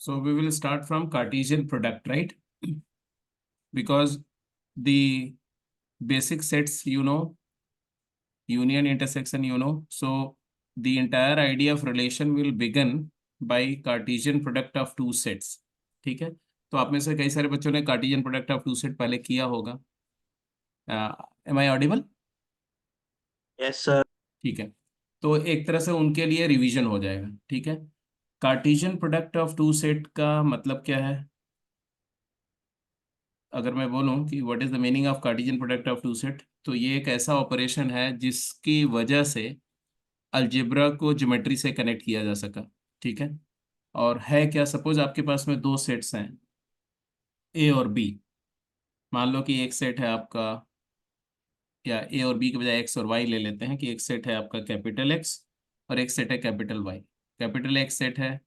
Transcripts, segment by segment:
So we will start from Cartesian product, right? Because the basic sets, union, intersection, So the entire idea of relation will begin by Cartesian product of two sets. ठीक है? तो आप में से कई सारे बच्चों ने Cartesian product of two set पहले किया होगा. Am I audible? Yes sir. ठीक है. तो एक तरह से उनके लिए रिवीजन हो जाएगा. ठीक है. Cartesian product of two set का मतलब क्या है? अगर मैं बोलूं कि what is the meaning of Cartesian product of two set, तो ये एक ऐसा ऑपरेशन है जिसकी वजह से अलजेब्रा को ज्योमेट्री से कनेक्ट किया जा सका. ठीक है. और है क्या, सपोज आपके पास में दो सेट्स हैं ए और बी. मान लो कि एक सेट है आपका, या ए और बी के बजाय एक्स और वाई ले लेते हैं, कि एक सेट है आपका कैपिटल एक्स और एक सेट है capital Y. Capital X set है,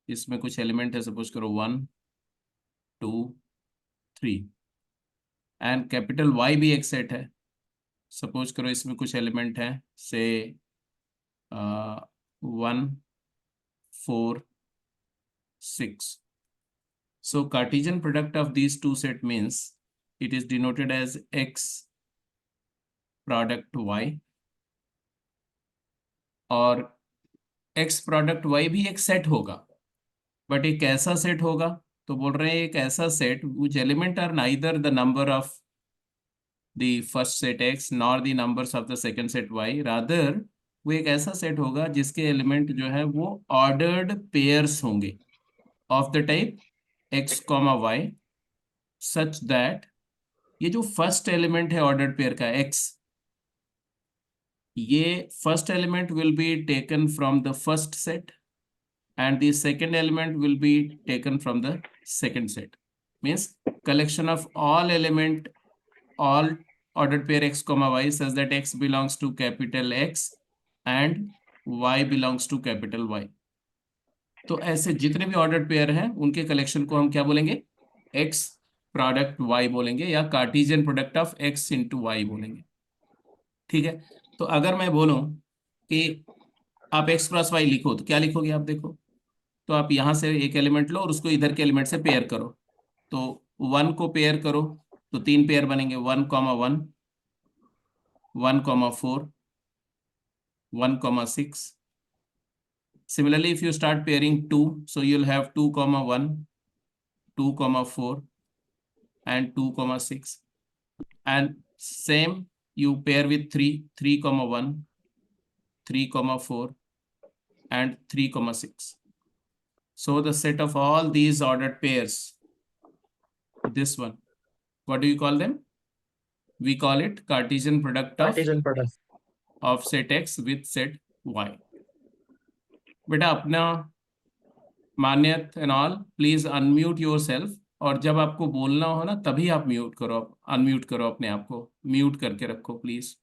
इसमें कुछ एलिमेंट है, सपोज करो 1 2 3. एंड कैपिटल वाई भी एक सेट है, सपोज करो इसमें कुछ एलिमेंट है से 1 4 6. So Cartesian product of these two set means it is denoted as X product Y, और X product Y भी एक सेट होगा, बट एक ऐसा सेट होगा, तो बोल रहे हैं एक ऐसा set which element are neither the number of the first set X nor the numbers of the second set Y, rather वो एक ऐसा सेट होगा जिसके एलिमेंट जो है वो ऑर्डर्ड पेयर्स होंगे of the type X, Y, such that ये जो फर्स्ट एलिमेंट है ऑर्डर्ड पेयर का X, ये first element will be taken from the first set and the second element will be taken from the second set. Means collection of all ordered pair X comma Y such that X belongs to capital X and Y belongs to capital Y. तो ऐसे जितने भी ordered pair हैं उनके collection को हम क्या बोलेंगे? X प्रोडक्ट Y बोलेंगे, या Cartesian product of X into Y बोलेंगे. ठीक है. तो अगर मैं बोलूं कि आप X क्रॉस Y लिखो, तो क्या लिखोगे आप? देखो, तो आप यहां से एक एलिमेंट लो और उसको इधर के एलिमेंट से पेयर करो. तो 1 को पेयर करो तो 3 पेयर बनेंगे, 1 1 1 4 1 6. Similarly, if you start pairing 2, so you'll have 2 1 2 4 and 2 6. And same you pair with 3 1 3 4 and 3 6. So the set of all these ordered pairs, this one, what do you call them? We call it Cartesian product of set X with set Y. बेटा अपना मान्यत and all, please unmute yourself, और जब आपको बोलना हो ना तभी आप म्यूट करो, अनम्यूट करो, अपने आप को म्यूट करके रखो प्लीज.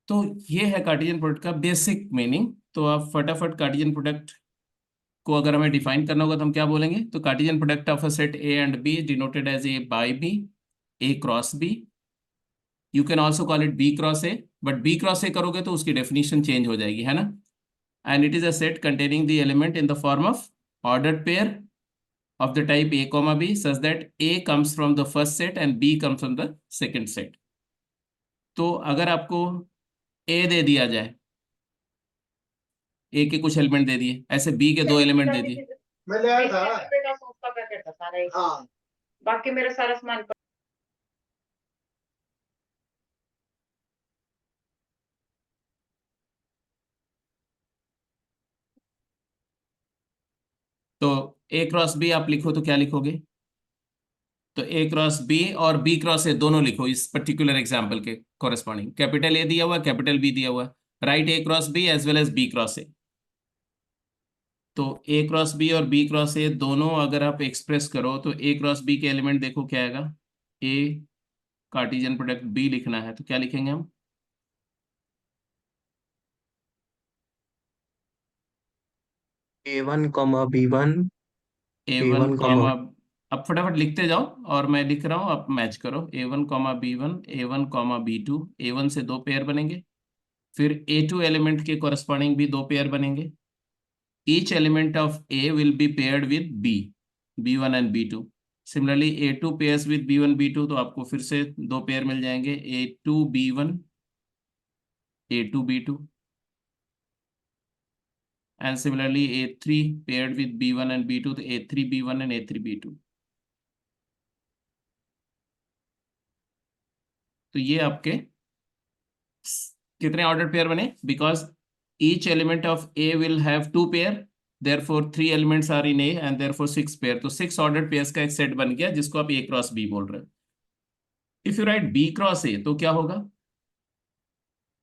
तो ये है कार्टेशियन प्रोडक्ट का बेसिक मीनिंग. तो आप फटाफट कार्टेशियन प्रोडक्ट को अगर हमें डिफाइन करना होगा तो हम क्या बोलेंगे? तो Cartesian product of a set A and B denoted as A by B, A cross B. You can also call it B cross A, but B cross A करोगे तो उसकी डेफिनेशन चेंज हो जाएगी, है ना. And it is a set containing the element in the form of ordered pair of the type A comma B such that A comes from the first set and B comes from the second set. तो अगर आपको A दे दिया जाए, A के कुछ element दे दिए, ऐसे B के 2 एलिमेंट दे दिए, मैं ले आया था सॉस का पैकेट था सारा एक। हाँ, बाकी मेरा सारा सामान तो A क्रॉस B आप लिखो तो क्या लिखोगे? तो A क्रॉस B और B क्रॉस A दोनों लिखो इस पर्टिकुलर एग्जाम्पल के कॉरेस्पॉन्डिंग. कैपिटल A दिया हुआ है, कैपिटल B दिया हुआ है, right A cross B as well as B cross A. तो A क्रॉस B और B क्रॉस A दोनों अगर आप एक्सप्रेस करो तो A क्रॉस B के एलिमेंट देखो क्या आएगा. A कार्टेशियन प्रोडक्ट B लिखना है तो क्या लिखेंगे हम? A1 B1 A1 कॉमा अब फटाफट लिखते जाओ और मैं लिख रहा हूँ, आप मैच करो. A1 B1, A1 B2, A1 से 2 पेयर बनेंगे, फिर A2 एलिमेंट के कॉरस्पॉन्डिंग भी दो पेयर बनेंगे. Each element of A will be paired with B, B1 and B2. Similarly A2 pairs with B1 B2, तो आपको फिर से दो पेयर मिल जाएंगे, A2 B1, A2 B2. And similarly A3 paired with B1 and B2, तो A3 B1 and A3 B2. तो ये आपके कितने ऑर्डर पेयर बने? Because each element of A will have two pair, therefore 3 elements are in A and therefore 6 pair. तो 6 order pairs का एक set बन गया जिसको आप ए क्रॉस बी बोल रहे हो. If you write B cross A तो क्या होगा?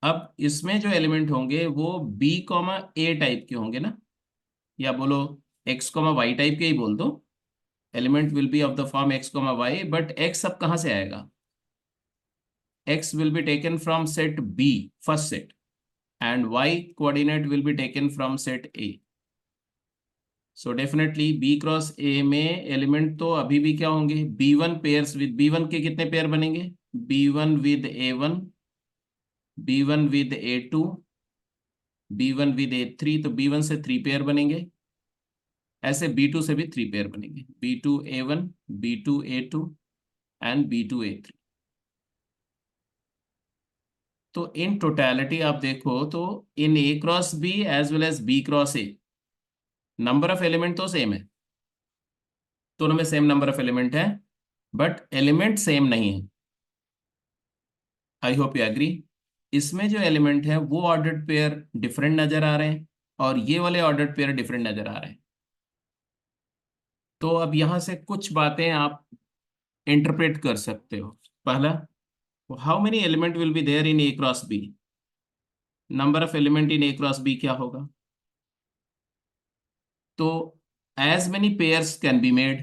अब इसमें जो एलिमेंट होंगे वो बी कॉमा ए टाइप के होंगे ना, या बोलो एक्स कॉमा वाई टाइप के ही बोल दो. Element will be of the form X comma Y, but X अब कहां से आएगा? X will be taken from set B, first set, and Y coordinate will be taken from set A. So definitely B cross A में element तो अभी भी क्या होंगे? B1 pairs with B1 के कितने पेयर बनेंगे? B1 with A1, B1 with A2, B1 with A3, तो B1 से 3 पेयर बनेंगे. ऐसे B2 से भी 3 पेयर बनेंगे, B2 A1, B2 A2 and B2 A3. तो इन टोटलिटी आप देखो तो in A cross B as well as B cross A number of element तो सेम है, दोनों में सेम नंबर ऑफ एलिमेंट है, बट एलिमेंट सेम नहीं है. I hope you agree. इसमें जो एलिमेंट है वो ऑर्डर्ड पेयर डिफरेंट नजर आ रहे हैं और ये वाले ऑर्डर्ड पेयर डिफरेंट नजर आ रहे हैं. तो अब यहां से कुछ बातें आप इंटरप्रेट कर सकते हो. पहला, how many element will be there in A cross B? Number of element in A cross B क्या होगा? तो as many pairs can be made.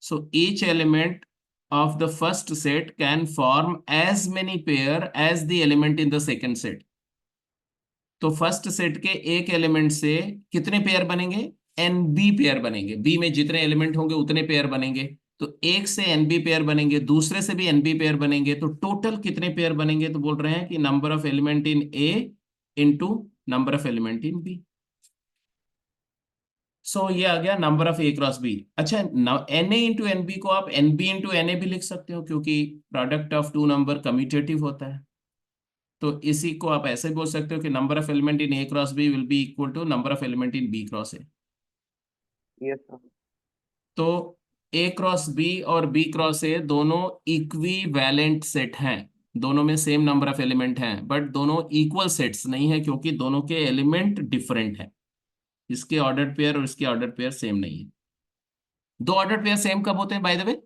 So each element of the first set can form as many pair as the element in the second set. तो first set के एक element से कितने pair बनेंगे? NB pair बनेंगे. B में जितने element होंगे उतने पेयर बनेंगे. तो एक से NB पेयर बनेंगे, दूसरे से भी NB पेयर बनेंगे, तो टोटल कितने पेयर बनेंगे? तो बोल रहे हैं कि number of element in A into number of element in B. So ये आ गया number of A cross B. अच्छा, NA इंटू NB को आप NB इंटू NA भी लिख सकते हो क्योंकि product of two number commutative होता है. तो इसी को आप ऐसे बोल सकते हो कि number of element in A cross B will be equal to number of element in B cross A. Yes, sir. तो ए क्रॉस बी और बी क्रॉस ए दोनों इक्विवेलेंट सेट हैं, दोनों में सेम नंबर ऑफ एलिमेंट हैं, but दोनों equal sets नहीं है क्योंकि दोनों के एलिमेंट डिफरेंट है. इसके ऑर्डर पेयर और इसके ऑर्डर पेयर सेम नहीं है. दो ऑर्डर पेयर सेम कब होते हैं बाय द वे?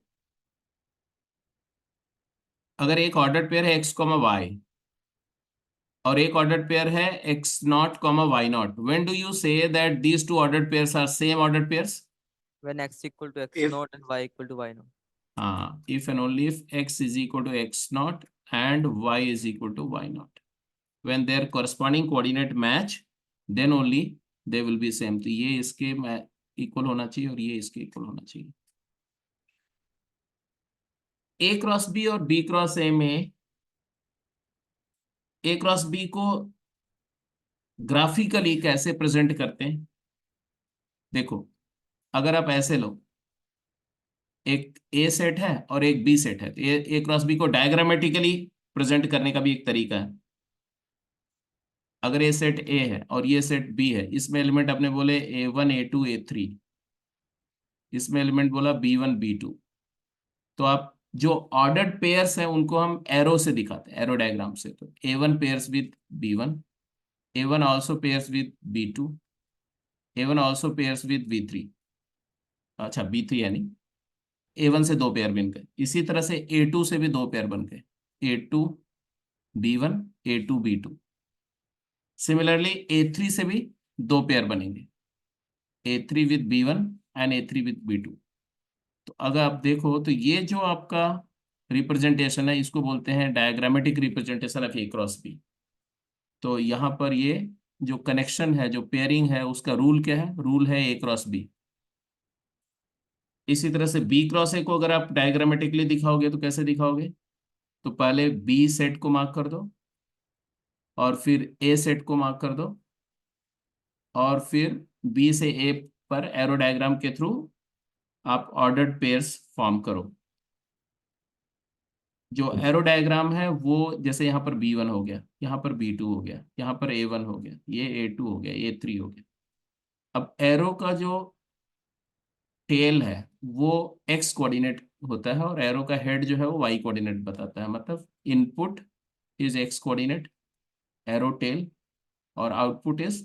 अगर एक ऑर्डर पेयर है एक्स कॉमा वाई और एक ऑर्डर पेयर है X not comma Y not, when do you say that these two order pairs are same order pairs? when x equal to x If- naught and y equal to y naught. हाँ, if and only if x is equal to x naught and y is equal to y naught. When their corresponding coordinate match, then only they will be same. तो ये इसके equal होना चाहिए और ये इसके equal होना चाहिए. ए क्रॉस बी और बी क्रॉस ए में ए क्रॉस बी को ग्राफिकली कैसे प्रेजेंट करते हैं? देखो, अगर आप ऐसे लो, एक ए सेट है और एक बी सेट है, तो ए क्रॉस बी को डायग्रामेटिकली प्रेजेंट करने का भी एक तरीका है. अगर ये सेट ए है और ये सेट बी है, इसमें एलिमेंट आपने बोले A1 A2 A3, इसमें एलिमेंट बोला B1 B2, तो आप जो ऑर्डर्ड पेयर्स हैं उनको हम एरो से दिखाते हैं, एरो डायग्राम से. तो A1 pairs with B1, A1 also pairs with B2, A1 also pairs with B3. अच्छा, B3 यानी A1 से दो पेयर बन गए. इसी तरह से A2 से भी दो पेयर बन गए, A2 B1 A2 B2. Similarly A3 से भी दो पेयर बनेंगे, A3 with B1 and A3 with B2. तो अगर आप देखो तो ये जो आपका रिप्रेजेंटेशन है इसको बोलते हैं diagrammatic representation of A cross B. तो यहाँ पर ये जो कनेक्शन है, जो पेयरिंग है, उसका रूल क्या है? रूल है ए क्रॉस बी. इसी तरह से बी क्रॉस ए को अगर आप डायग्रामेटिकली दिखाओगे तो कैसे दिखाओगे? तो पहले बी सेट को मार्क कर दो, और फिर ए सेट को मार्क कर दो, और फिर बी से ए पर एरो डायग्राम के थ्रू आप ऑर्डर्ड पेयर्स फॉर्म करो। जो एरो डायग्राम है वो जैसे यहाँ पर B1 हो गया, यहाँ पर B2 हो गया, यहाँ पर A1 हो गया, ये A2 हो गया, A3 हो गया। अब एरो का जो टेल है वो x कोऑर्डिनेट होता है और एरो का हेड जो है वो y कोऑर्डिनेट बताता है। मतलब input is x coordinate arrow tail और output is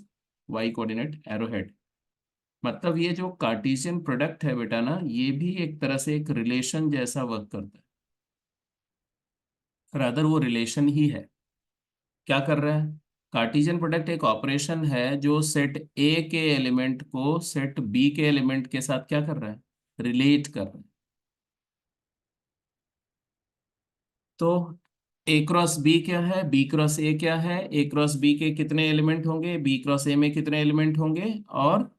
y coordinate arrow head. मतलब ये जो कार्टेशियन प्रोडक्ट है बेटा ना, ये भी एक तरह से एक रिलेशन जैसा वर्क करता है। रादर वो रिलेशन ही है। क्या कर रहा है? कार्टेशियन प्रोडक्ट एक ऑपरेशन है जो सेट ए के एलिमेंट को सेट बी के एलिमेंट के साथ क्या कर रहा है? रिलेट कर रहा है। तो ए क्रॉस बी क्या है, बी क्रॉस ए क्या है, ए क्रॉस बी के कितने एलिमेंट होंगे, बी क्रॉस ए में कितने एलिमेंट होंगे, और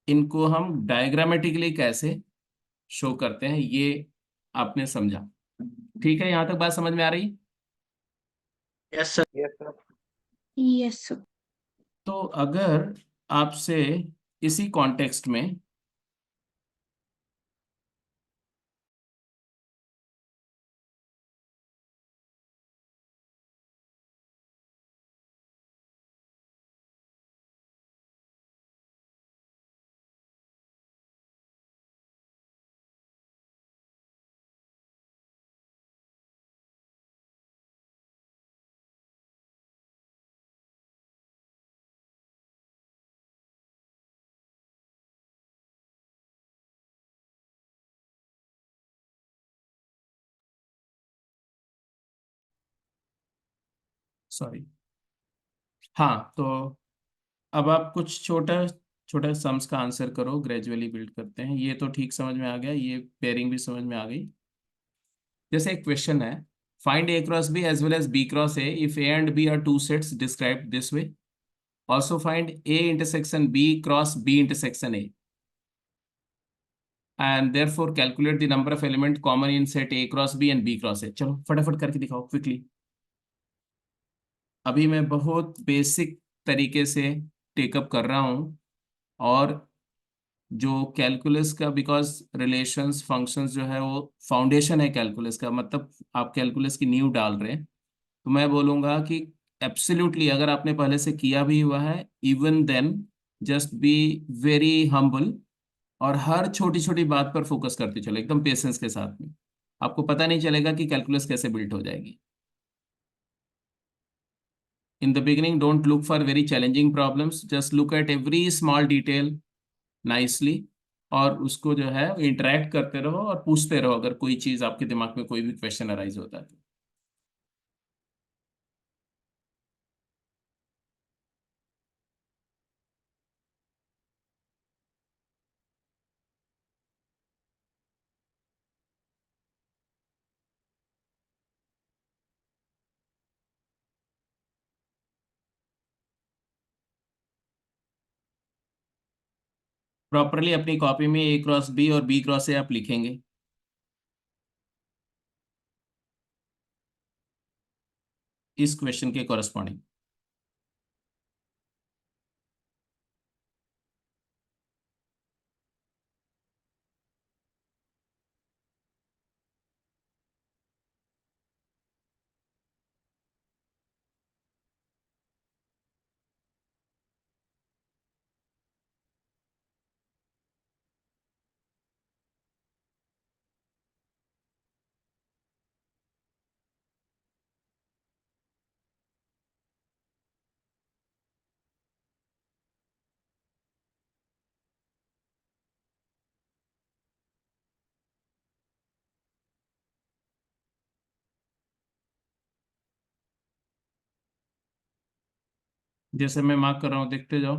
इनको हम डायग्रामेटिकली कैसे शो करते हैं, ये आपने समझा। ठीक है, यहां तक बात समझ में आ रही? Yes, sir. Yes, sir. तो अगर आपसे इसी कॉन्टेक्स्ट में सॉरी, हाँ, तो अब आप कुछ छोटा छोटा सम्स का आंसर करो, ग्रेजुअली बिल्ड करते हैं। ये तो ठीक समझ में आ गया, ये पेयरिंग भी समझ में आ गई। जैसे एक क्वेश्चन है, find A cross B as well as B cross A if A and B are two sets described this way, also find A intersection B cross B intersection A, and therefore calculate the number of element common in set A cross B and B cross A. चलो फटाफट करके दिखाओ quickly. अभी मैं बहुत basic तरीके से take up कर रहा हूँ, और जो कैलकुलस का, बिकॉज रिलेशंस फंक्शंस जो है वो फाउंडेशन है कैलकुलस का, मतलब आप कैलकुलस की नींव डाल रहे हैं। तो मैं बोलूँगा कि एब्सोल्युटली अगर आपने पहले से किया भी हुआ है, even then just be very humble, और हर छोटी छोटी बात पर फोकस करते चलो एकदम पेशेंस के साथ में। आपको पता नहीं चलेगा कि कैलकुलस कैसे बिल्ड हो जाएगी। In the beginning, don't look for very challenging problems. Just look at every small detail nicely, और उसको जो है इंटरेक्ट करते रहो और पूछते रहो अगर कोई चीज आपके दिमाग में कोई भी क्वेश्चन अराइज होता है तो। प्रॉपरली अपनी कॉपी में ए क्रॉस बी और बी क्रॉस ए आप लिखेंगे इस क्वेश्चन के कॉरस्पॉन्डिंग। जैसे मैं मार्क कर रहा हूँ देखते जाओ।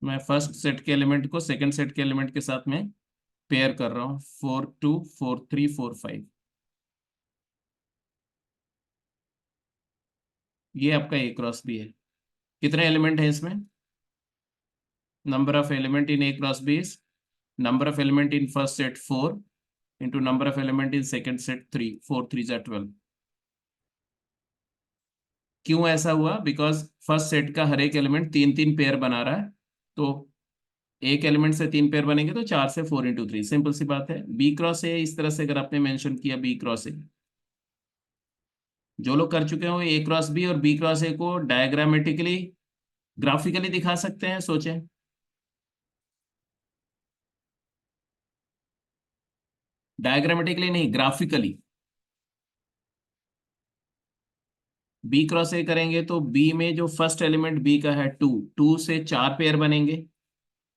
मैं फर्स्ट सेट के एलिमेंट को सेकंड सेट के एलिमेंट के साथ में पेयर कर रहा हूँ, 4 2 4 3 4 5। ये आपका ए क्रॉस बी है। कितने एलिमेंट है इसमें? Number of element in A cross B is number of element in first set 4 into number of element in second set 3, 4 3s are 12. क्यों ऐसा हुआ? बिकॉज फर्स्ट सेट का हर एक एलिमेंट 3 पेयर बना रहा है, तो एक एलिमेंट से 3 पेयर बनेंगे तो 4 से 4 into 3, सिंपल सी बात है। बी क्रॉस ए इस तरह से अगर आपने मेंशन किया बी क्रॉस ए, जो लोग कर चुके हैं वो ए क्रॉस बी और बी क्रॉस ए को डायग्रामेटिकली ग्राफिकली दिखा सकते हैं, सोचें। डायग्रामेटिकली नहीं, ग्राफिकली। बी क्रॉस ए करेंगे तो बी में जो फर्स्ट एलिमेंट बी का है 2, 2 से 4 पेयर बनेंगे,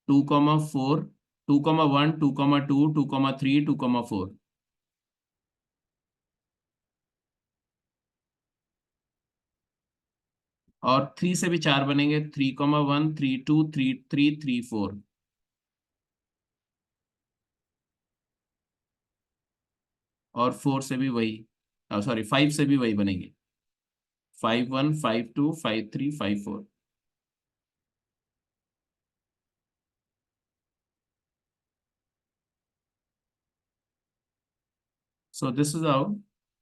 2,4, 2,1, 2,2, 2,3, 2,4। और 3 से भी 4 बनेंगे, 3,1, 3,2, 3,3, 3,4। और 4 से भी वही, सॉरी 5 से भी वही बनेंगे, 5,1, 5,2, 5,3, 5,4। So this is how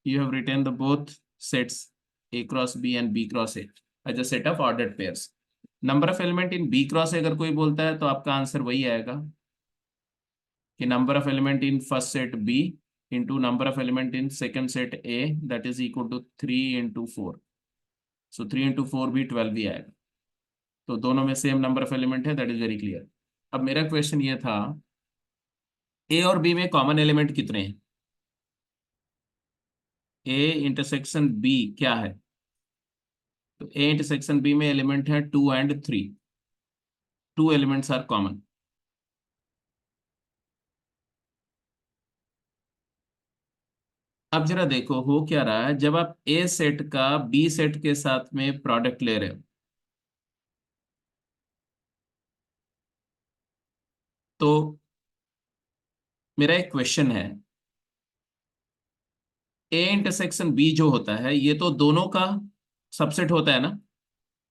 you have written the both sets A cross B and B cross A as a set of ordered pairs. Number of element in B cross A अगर कोई बोलता है तो आपका आंसर वही आएगा कि number of element in first set B into number of element in second set A, that is equal to 3 into 4. So 3 into 4 भी 12 भी आएगा, तो दोनों में सेम नंबर ऑफ एलिमेंट है, दैट इज वेरी क्लियर। अब मेरा क्वेश्चन ये था, ए और बी में कॉमन एलिमेंट कितने हैं? ए इंटरसेक्शन बी क्या है? तो ए इंटरसेक्शन बी में एलिमेंट है 2 and 3, 2 एलिमेंट्स आर कॉमन। अब जरा देखो हो क्या रहा है, जब आप ए सेट का बी सेट के साथ में प्रोडक्ट ले रहे हो तो मेरा एक क्वेश्चन है, ए इंटरसेक्शन बी जो होता है ये तो दोनों का सबसेट होता है ना।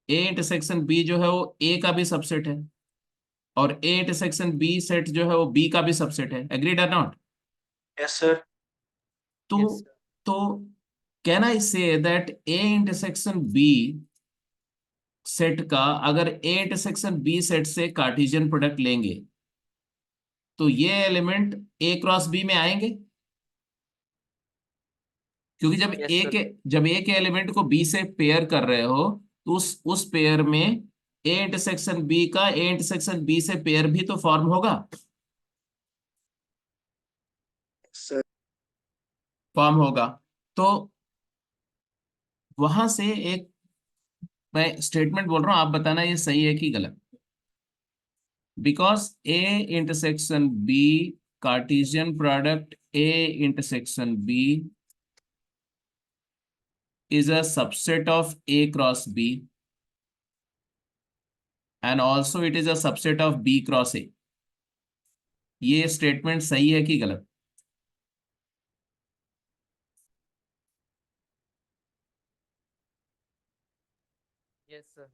ए इंटरसेक्शन बी जो है वो ए का भी सबसेट है, और ए इंटरसेक्शन बी सेट जो है वो बी का भी सबसेट है। एग्रीड और नॉट? Yes, sir. तो Yes, sir. तो can I say that A intersection B set का अगर ए इंटरसेक्शन बी सेट से कार्टेशियन प्रोडक्ट लेंगे तो ये एलिमेंट ए क्रॉस बी में आएंगे? क्योंकि Yes, sir. जब ए के एलिमेंट को बी से पेयर कर रहे हो तो उस पेयर में ए इंटरसेक्शन बी का ए इंटरसेक्शन बी से पेयर भी तो फॉर्म होगा, Sir. फॉर्म होगा। तो वहां से एक मैं स्टेटमेंट बोल रहा हूं, आप बताना ये सही है कि गलत। Because A intersection B, Cartesian product A intersection B is a subset of A cross B and also it is a subset of B cross A. ये स्टेटमेंट सही है कि गलत? Yes, sir.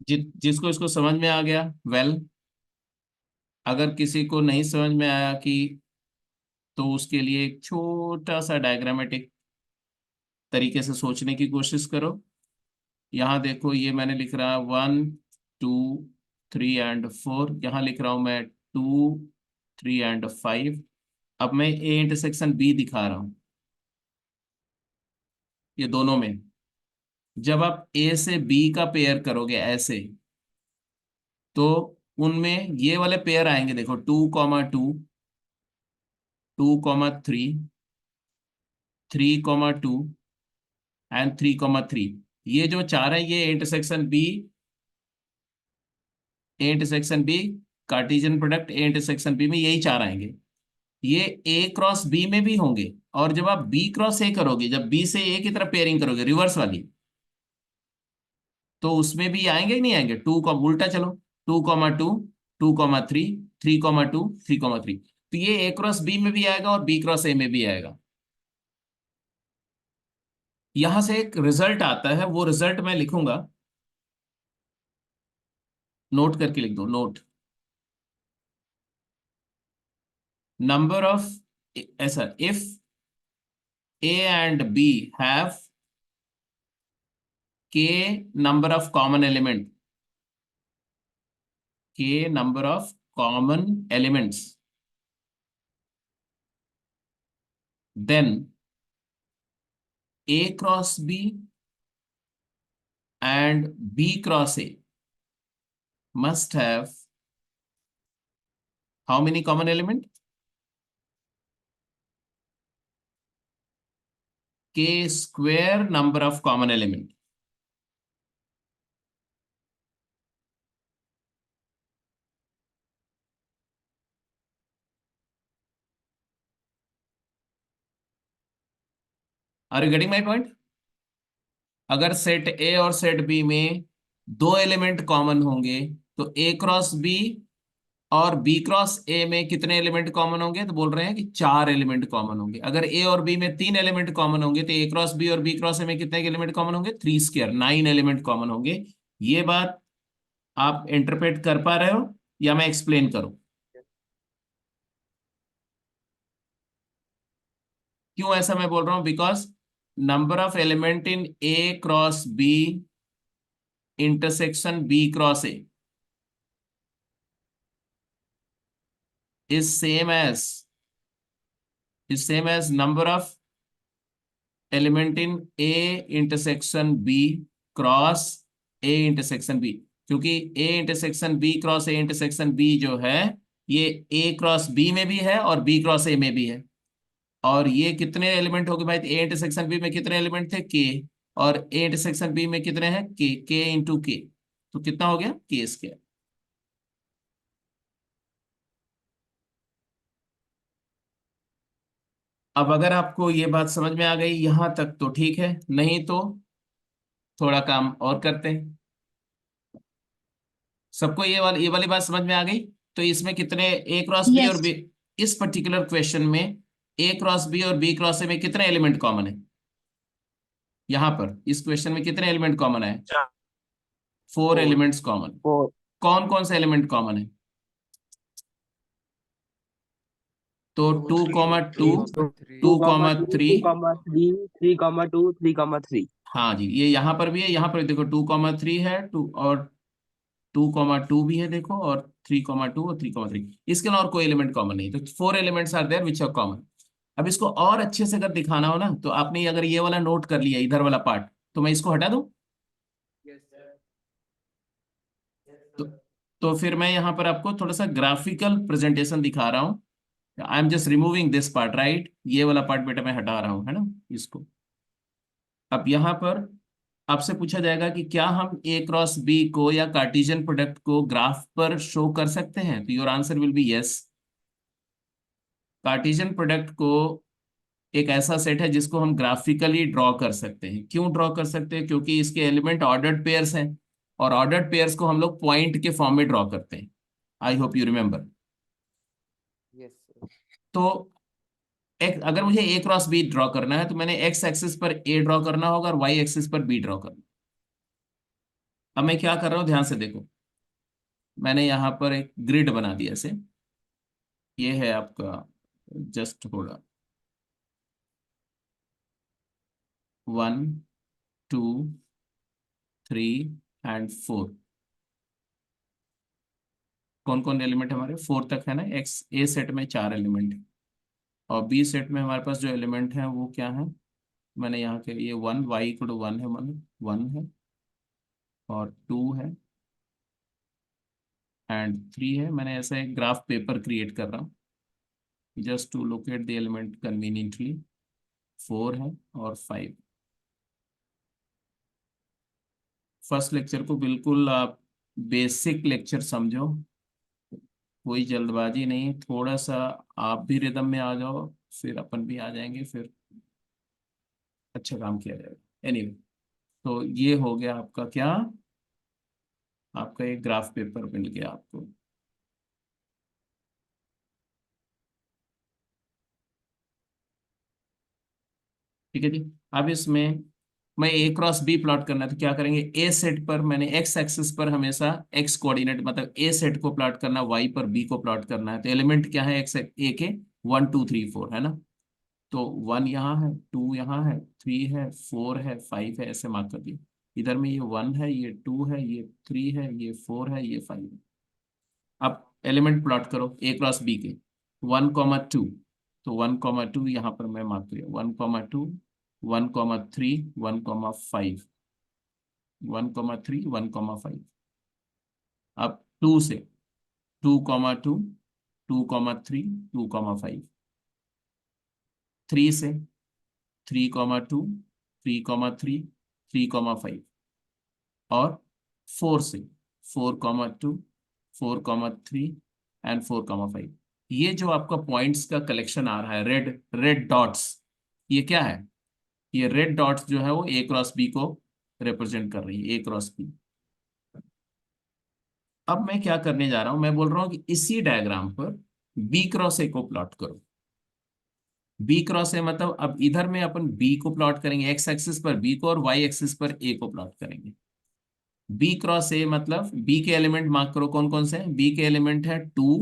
जिसको इसको समझ में आ गया वेल, अगर किसी को नहीं समझ में आया कि तो उसके लिए एक छोटा सा डायग्रामेटिक तरीके से सोचने की कोशिश करो। यहाँ देखो ये मैंने लिख रहा 1, 2, 3 and 4, यहाँ लिख रहा हूं मैं 2, 3 and 5। अब मैं ए इंटरसेक्शन बी दिखा रहा हूं, ये दोनों में जब आप ए से बी का पेयर करोगे ऐसे तो उनमें ये वाले पेयर आएंगे, देखो 2,2, 2,3, 3,2 एंड 3,3। ये जो चार है ये intersection B, A intersection B, Cartesian product A intersection B में यही चार आएंगे। ये ए क्रॉस बी में भी होंगे, और जब आप बी क्रॉस ए करोगे, जब बी से ए की तरफ पेयरिंग करोगे रिवर्स वाली, तो उसमें भी आएंगे कि नहीं आएंगे? टू का उल्टा चलो, 2,2, 2,3, 3,2, 3,3। तो ये ए क्रॉस बी में भी आएगा और बी क्रॉस ए में भी आएगा। यहां से एक रिजल्ट आता है, वो रिजल्ट मैं लिखूंगा नोट करके लिख दो, नोट। नंबर ऑफ, ऐसा, if A and B have k number of common element, k number of common elements, then A cross B and B cross A must have how many common element? K square number of common element. Are you getting my point? अगर set ए और set B में दो element common होंगे तो A cross B और B cross ए में कितने element common होंगे? तो बोल रहे हैं कि चार एलिमेंट कॉमन होंगे। अगर ए और बी में तीन एलिमेंट कॉमन होंगे तो ए क्रॉस बी और बी क्रॉस ए में कितने एलिमेंट कॉमन होंगे? 3 स्क्वायर, 9 एलिमेंट कॉमन होंगे। ये बात आप इंटरप्रेट कर पा रहे हो या मैं एक्सप्लेन करूं? क्यों ऐसा मैं बोल रहा हूं? Because number of element in A cross B intersection B cross A is same as number of element in A intersection B cross A intersection B। क्योंकि A intersection B cross A intersection B जो है ये A cross B में भी है और B cross A में भी है। और ये कितने एलिमेंट हो गए भाई? A intersection B में कितने एलिमेंट थे? K। और A intersection B में कितने हैं? K into K। तो कितना हो गया? K square. अब अगर आपको ये बात समझ में आ गई यहां तक तो ठीक है, नहीं तो थोड़ा काम और करते हैं। सबको ये वाली बात समझ में आ गई? तो इसमें कितने ए क्रॉस बी और Yes. बी, इस पर्टिकुलर क्वेश्चन में ए क्रॉस बी और बी क्रॉस ए में कितने एलिमेंट कॉमन है? यहां पर इस क्वेश्चन में कितने एलिमेंट कॉमन है? 4 Four. Elements common. 4. कौन कौन से एलिमेंट कॉमन है? तो 2 कॉमा 2, 3 2 कॉमा 3। 2,3, 3,2, 3,3. हाँ जी, ये यहाँ पर भी है, यहाँ पर भी देखो 2,3 है, 2 और 2,2 भी है देखो, और 3,2 और 3,3। इसके अलावा और कोई एलिमेंट कॉमन नहीं। तो 4 elements are there which are common. अब इसको और अच्छे से अगर दिखाना हो ना तो आपने अगर ये वाला नोट कर लिया इधर वाला पार्ट, तो मैं इसको हटा दूं? तो, तो फिर मैं यहाँ पर आपको थोड़ा सा ग्राफिकल प्रेजेंटेशन दिखा रहा हूँ। I am just removing this part, right? ये वाला पार्ट बेटा मैं हटा रहा हूँ, है ना, इसको। अब यहाँ पर आपसे पूछा जाएगा कि क्या हम ए क्रॉस बी को या कार्टेशियन प्रोडक्ट को ग्राफ पर शो कर सकते हैं? तो your answer will be yes. Cartesian product को एक ऐसा सेट है जिसको हम ग्राफिकली ड्रॉ कर सकते हैं। क्यों ड्रॉ कर सकते हैं? क्योंकि इसके एलिमेंट ऑर्डर्ड पेयर्स हैं, और ऑर्डर्ड पेयर्स को हम लोग पॉइंट के फॉर्म में ड्रॉ करते हैं। आई hope you remember. yes sir. तो अगर मुझे ए क्रॉस बी ड्रॉ करना है तो मैंने एक्स एक्सिस पर ए ड्रॉ करना होगा और वाई एक्सिस पर बी ड्रॉ करना। अब मैं क्या कर रहा हूँ, ध्यान से देखो। मैंने यहाँ पर एक ग्रिड बना दिया ऐसे। ये है आपका, जस्ट होल्ड, 1 2 3 एंड 4। कौन कौन एलिमेंट हमारे? 4 तक है ना। एक्स ए सेट में 4 एलिमेंट, और बी सेट में हमारे पास जो एलिमेंट है वो क्या है? मैंने यहाँ के ये 1, वाई इक्वल टू 1 है, 1 है, और 2 है, एंड 3 है। मैंने ऐसा एक ग्राफ पेपर क्रिएट कर रहा हूँ just to locate the element conveniently. 4 है और 5। फर्स्ट लेक्चर को बिल्कुल आप बेसिक लेक्चर समझो, कोई जल्दबाजी नहीं। थोड़ा सा आप भी रिदम में आ जाओ, फिर अपन भी आ जाएंगे, फिर अच्छा काम किया जाएगा। एनीवे, तो ये हो गया आपका क्या, आपका एक ग्राफ पेपर मिल गया आपको। ठीक है जी। अब इसमें मैं ए क्रॉस बी प्लॉट करना है तो क्या करेंगे, ए सेट पर मैंने एक्स एक्सिस पर हमेशा एक्स कोऑर्डिनेट मतलब ए सेट को प्लॉट करना, वाई पर बी को प्लॉट करना है। तो एलिमेंट क्या है एक्स ए के, 1 2 3 4 है ना। तो 1 यहाँ है, 2 यहाँ है, 3 है, 4 है, 5 है, ऐसे मार्क कर दिए। इधर में ये 1 है, ये 2 है, ये 3 है, ये 4 है, ये 5 है। अब एलिमेंट प्लॉट करो ए क्रॉस बी के, 1,2। तो 1,2 यहाँ पर मैं मार्क किया, 1,2, 1,3, 1,5, 1,3, 1,5। अब 2 से 2,2, 2,3, 2,5। 3 से 3,2, 3,3, 3,5। और 4 से 4,2, 4,3 एंड 4,5। ये जो आपका पॉइंट्स का कलेक्शन आ रहा है, रेड रेड डॉट्स, ये क्या है, ये रेड डॉट्स जो है वो ए क्रॉस बी को रिप्रेजेंट कर रही है, ए क्रॉस बी। अब मैं क्या करने जा रहा हूं, मैं बोल रहा हूं कि इसी डायग्राम पर बी क्रॉस ए को प्लॉट करो। बी क्रॉस ए मतलब अब इधर में अपन बी को प्लॉट करेंगे, एक्स एक्सिस पर बी को और वाई एक्सिस पर ए को प्लॉट करेंगे। बी क्रॉस ए मतलब बी के एलिमेंट मार्क करो, कौन कौन से हैं। बी के एलिमेंट है 2,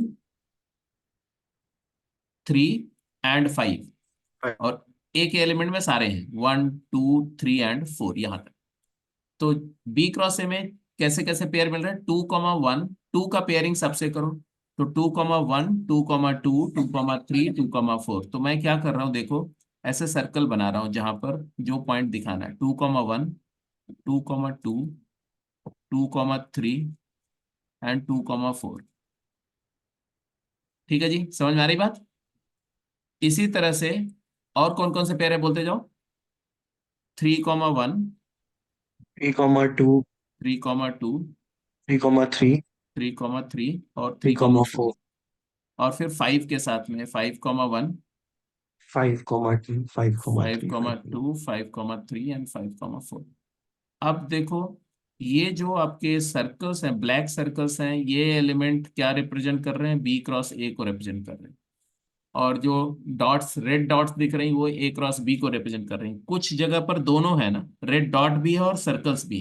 3 एंड 5। और ए के एलिमेंट में सारे हैं 1 2 3 एंड 4 यहां तक। तो बी क्रॉस ए में कैसे कैसे पेयर मिल रहा है, 2,1, 2 का पेयरिंग सबसे करो। तो 2,1, 2,2, 2,3, 2,4। तो मैं क्या कर रहा हूं देखो, ऐसे सर्कल बना रहा हूं जहां पर जो पॉइंट दिखाना है, 2,1, 2,2, 2,3 एंड 2,4। ठीक है जी, समझ में आ रही बात। इसी तरह से और कौन कौन से पेयर है बोलते जाओ। 3,1, 3,2, 3,2, 3,3, 3,3 और 3,4। 3,4, और फिर 5 के साथ में 5,1, 5,2, 5,3, 5,2, 5,3 एंड 5,4। अब देखो, ये जो आपके सर्कल्स हैं, ब्लैक सर्कल्स हैं, ये एलिमेंट क्या रिप्रेजेंट कर रहे हैं, बी क्रॉस ए को रिप्रेजेंट कर रहे हैं। और जो डॉट्स, रेड डॉट्स दिख रही हैं, वो ए क्रॉस बी को रिप्रेजेंट कर रही हैं। कुछ जगह पर दोनों है ना, रेड डॉट भी है और सर्कल्स भी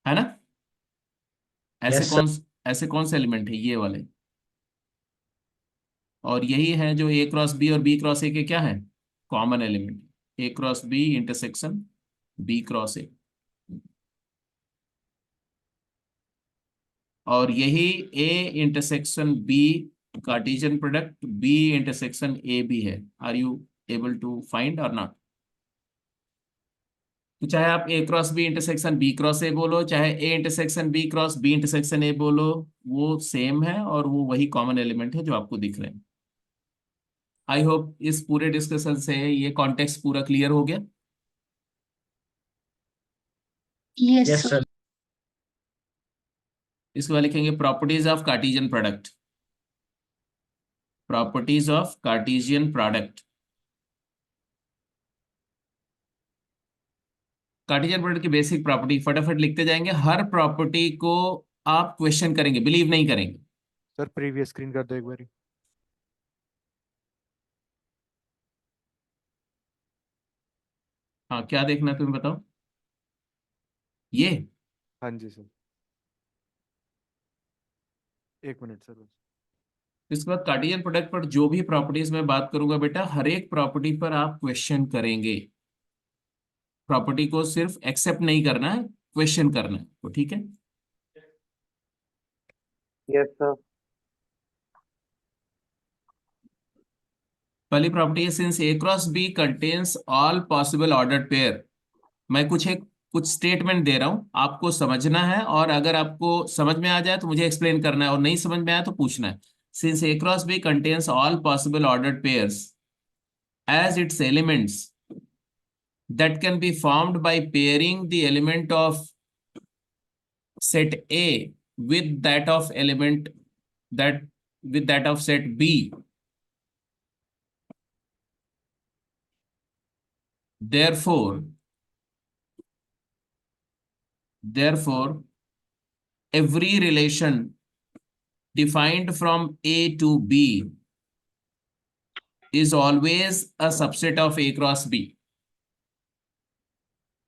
है ना। ऐसे Yes, sir. कौन, ऐसे कौन से एलिमेंट है, ये वाले। और यही है जो ए क्रॉस बी और बी क्रॉस ए के क्या है, common element. A cross B intersection B cross A. और यही A intersection B Cartesian product B intersection A भी है। Are you able to find और नॉट। तो चाहे आप A cross B intersection B cross A बोलो, चाहे A intersection B cross B intersection A बोलो, वो सेम है और वो वही कॉमन एलिमेंट है जो आपको दिख रहे हैं। आई होप इस पूरे डिस्कशन से ये कॉन्टेक्स्ट पूरा क्लियर हो गया। Yes, Yes, sir. sir. इसके बाद लिखेंगे properties of Cartesian product. Properties of Cartesian product. Cartesian product की बेसिक प्रॉपर्टी फटाफट लिखते जाएंगे। हर प्रॉपर्टी को आप क्वेश्चन करेंगे, बिलीव नहीं करेंगे। सर प्रीवियस स्क्रीन कर दो एक बारी। हाँ, क्या देखना है तुम्हें बताओ। ये हाँ जी सर, एक मिनट सर बस। इसके बाद कार्टेशियन प्रोडक्ट पर जो भी प्रॉपर्टीज मैं बात करूंगा बेटा, हर एक प्रॉपर्टी पर आप क्वेश्चन करेंगे। प्रॉपर्टी को सिर्फ एक्सेप्ट नहीं करना है, क्वेश्चन करना है, तो ठीक है। Yes, sir. पहली प्रॉपर्टी है, since A cross B contains all possible ordered pair. मैं कुछ स्टेटमेंट दे रहा हूं, आपको समझना है, और अगर आपको समझ में आ जाए तो मुझे एक्सप्लेन करना है, और नहीं समझ में आया तो पूछना है। Since A cross B contains all possible ordered pairs as its elements that can be formed by pairing the element of set A with that of element that with that of set B, therefore every relation defined from A to B is always a subset of A cross B.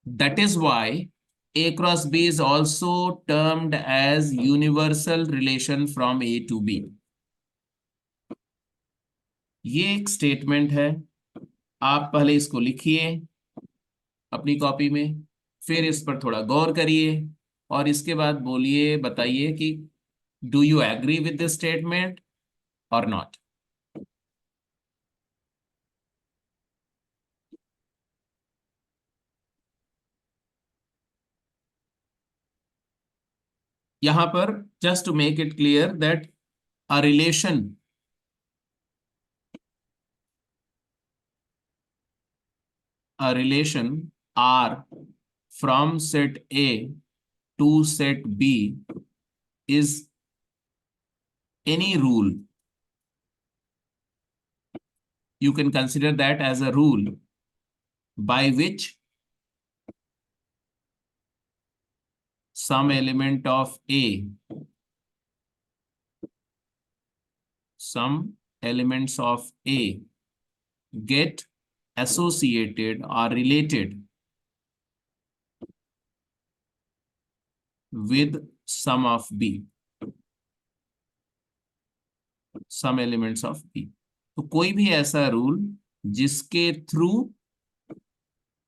That is why A cross B is also termed as universal relation from A to B. ये एक statement है, आप पहले इसको लिखिए अपनी copy में, फिर इस पर थोड़ा गौर करिए और इसके बाद बोलिए, बताइए कि do you agree with this statement और नॉट। यहां पर just to make it clear that a relation R from set A to set B is any rule. You can consider that as a rule by which some element of A, some elements of A get associated or related with some of B, some elements of B. तो कोई भी ऐसा rule जिसके through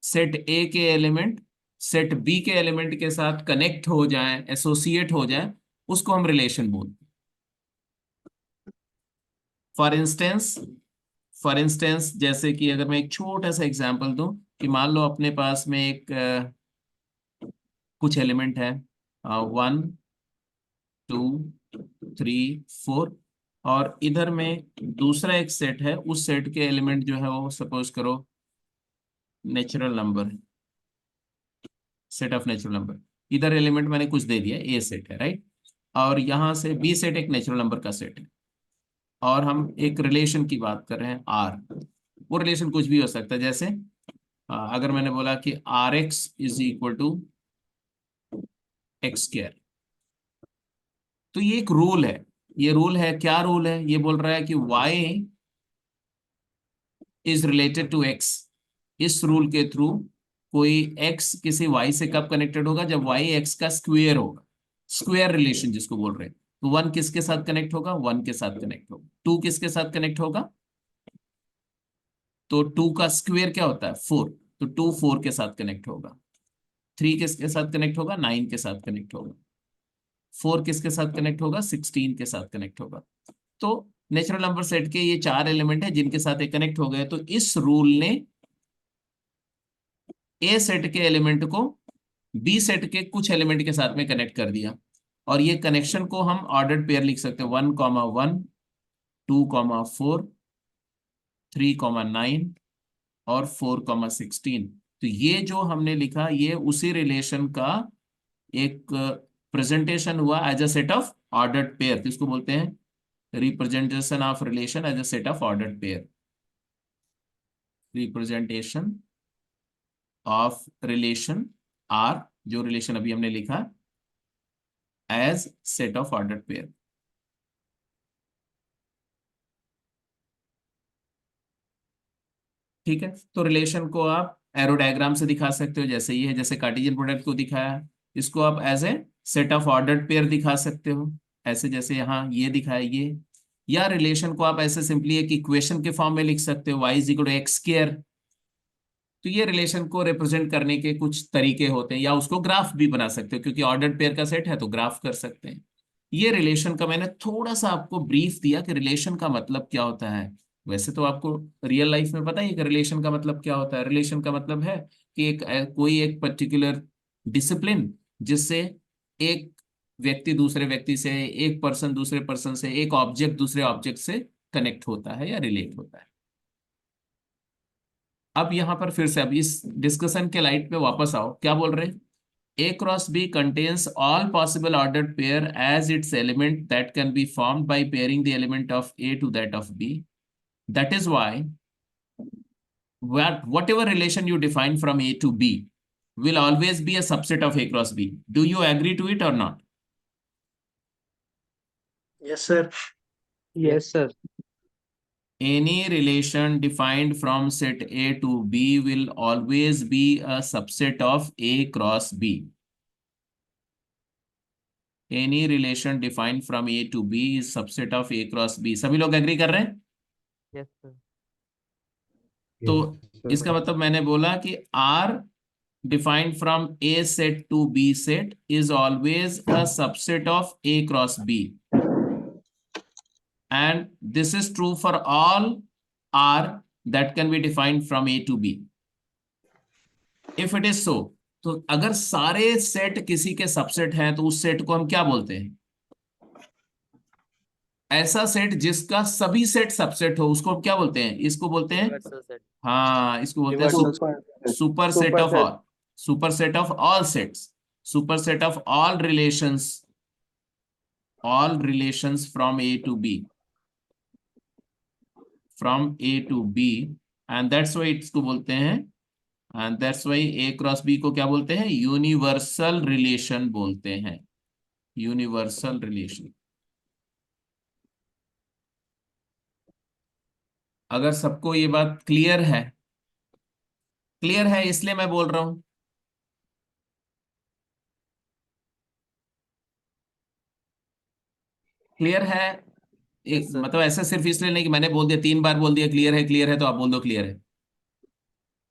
set ए के element set B के element के साथ connect हो जाए, एसोसिएट हो जाए, उसको हम रिलेशन बोलते हैं। फॉर इंस्टेंस जैसे कि अगर मैं एक छोटा सा एग्जांपल दूं कि मान लो अपने पास में एक कुछ एलिमेंट है 1 2 3 4 और इधर में दूसरा एक सेट है, उस सेट के एलिमेंट जो है वो सपोज करो natural number, set of natural number. इधर एलिमेंट मैंने कुछ दे दिया, ए सेट है, राइट, और यहां से बी सेट एक नेचुरल नंबर का सेट है और हम एक रिलेशन की बात कर रहे हैं आर। वो रिलेशन कुछ भी हो सकता है, जैसे अगर मैंने बोला कि R X is equal to x square, तो ये एक रूल है। ये रूल है, क्या रूल है? ये बोल रहा है कि y is related to x। इस रूल के थ्रू कोई x किसी y से कब कनेक्टेड होगा? जब y x का स्क्वायर होगा, स्क्वायर रिलेशन जिसको बोल रहे हैं। तो 1 किसके साथ कनेक्ट होगा? 1 के साथ कनेक्ट होगा। 2 किसके साथ कनेक्ट होगा? तो 2 का स्क्वायर क्या होता है? 4, तो 2 4 के साथ कनेक्ट होगा। 3 किसके साथ कनेक्ट होगा? 9 के साथ कनेक्ट होगा। 4 किसके साथ कनेक्ट होगा? 16 के साथ कनेक्ट होगा। तो नेचुरल नंबर सेट के ये 4 एलिमेंट है जिनके साथ ये कनेक्ट हो गए। तो इस रूल ने ए सेट के एलिमेंट को बी सेट के कुछ एलिमेंट के साथ में कनेक्ट कर दिया, और ये कनेक्शन को हम ऑर्डर्ड पेयर लिख सकते हैं, 1,1 2,4 3,9 और 4,16। तो ये जो हमने लिखा ये उसी रिलेशन का एक प्रेजेंटेशन हुआ as a set of ordered pair. तो इसको बोलते हैं representation of relation as a set of ordered pair. Representation of relation R, जो रिलेशन अभी हमने लिखा, as set of ordered pair. ठीक है, तो रिलेशन को आप एरो डायग्राम से दिखा सकते हो, जैसे ये है, जैसे कार्टेशियन प्रोडक्ट को दिखाया। इसको आप as a set of ordered pair दिखा सकते हो, ऐसे जैसे यहाँ ये दिखाया ये। या रिलेशन को आप ऐसे सिंपली एक इक्वेशन के फॉर्म में लिख सकते हो, y is equal to x square. तो ये रिलेशन को रिप्रेजेंट करने के कुछ तरीके होते हैं, या उसको ग्राफ भी बना सकते हो, क्योंकि ऑर्डर्ड पेयर का सेट है तो ग्राफ कर सकते हैं। ये रिलेशन का मैंने थोड़ा सा आपको ब्रीफ दिया कि रिलेशन का मतलब क्या होता है। वैसे तो आपको रियल लाइफ में पता ही है कि रिलेशन का मतलब क्या होता है। रिलेशन का मतलब है कि कोई एक पर्टिकुलर डिसिप्लिन जिससे एक व्यक्ति दूसरे व्यक्ति से, एक पर्सन दूसरे पर्सन से, एक ऑब्जेक्ट दूसरे ऑब्जेक्ट से कनेक्ट होता है या रिलेट होता है। अब यहां पर फिर से अब इस डिस्कशन के लाइट पे वापस आओ, क्या बोल रहे हैं? A cross B contains all possible ordered pair as its element that can be formed by pairing the element of A to that of B. That is why whatever relation you define from A to B will always be a subset of A cross B. Do you agree to it or not? Yes, sir. Yes, sir. any relation defined from set A to B will always be a subset of A cross B. Any relation defined from A to B is subset of A cross B. सभी लोग agree कर रहे हैं? Yes sir. तो Yes, इसका sir. मतलब मैंने बोला कि R defined from A set to B set is always a subset of A cross B. And this is true for all R that can be defined from A to B. If it is so, तो अगर सारे set किसी के subset हैं तो उस set को हम क्या बोलते हैं? ऐसा सेट जिसका सभी सेट सबसेट हो उसको हम क्या बोलते हैं? इसको बोलते हैं, हाँ, इसको बोलते हैं super set of all, super set of all sets, super set of all relations from A to B, from A to B, and that's why इसको बोलते हैं, and that's why A cross B को क्या बोलते हैं? Universal relation बोलते हैं, universal relation. अगर सबको ये बात क्लियर है, क्लियर है इसलिए मैं बोल रहा हूं, क्लियर है? एक मतलब ऐसा सिर्फ इसलिए नहीं कि मैंने बोल दिया, 3 बार बोल दिया क्लियर है तो आप बोल दो क्लियर है।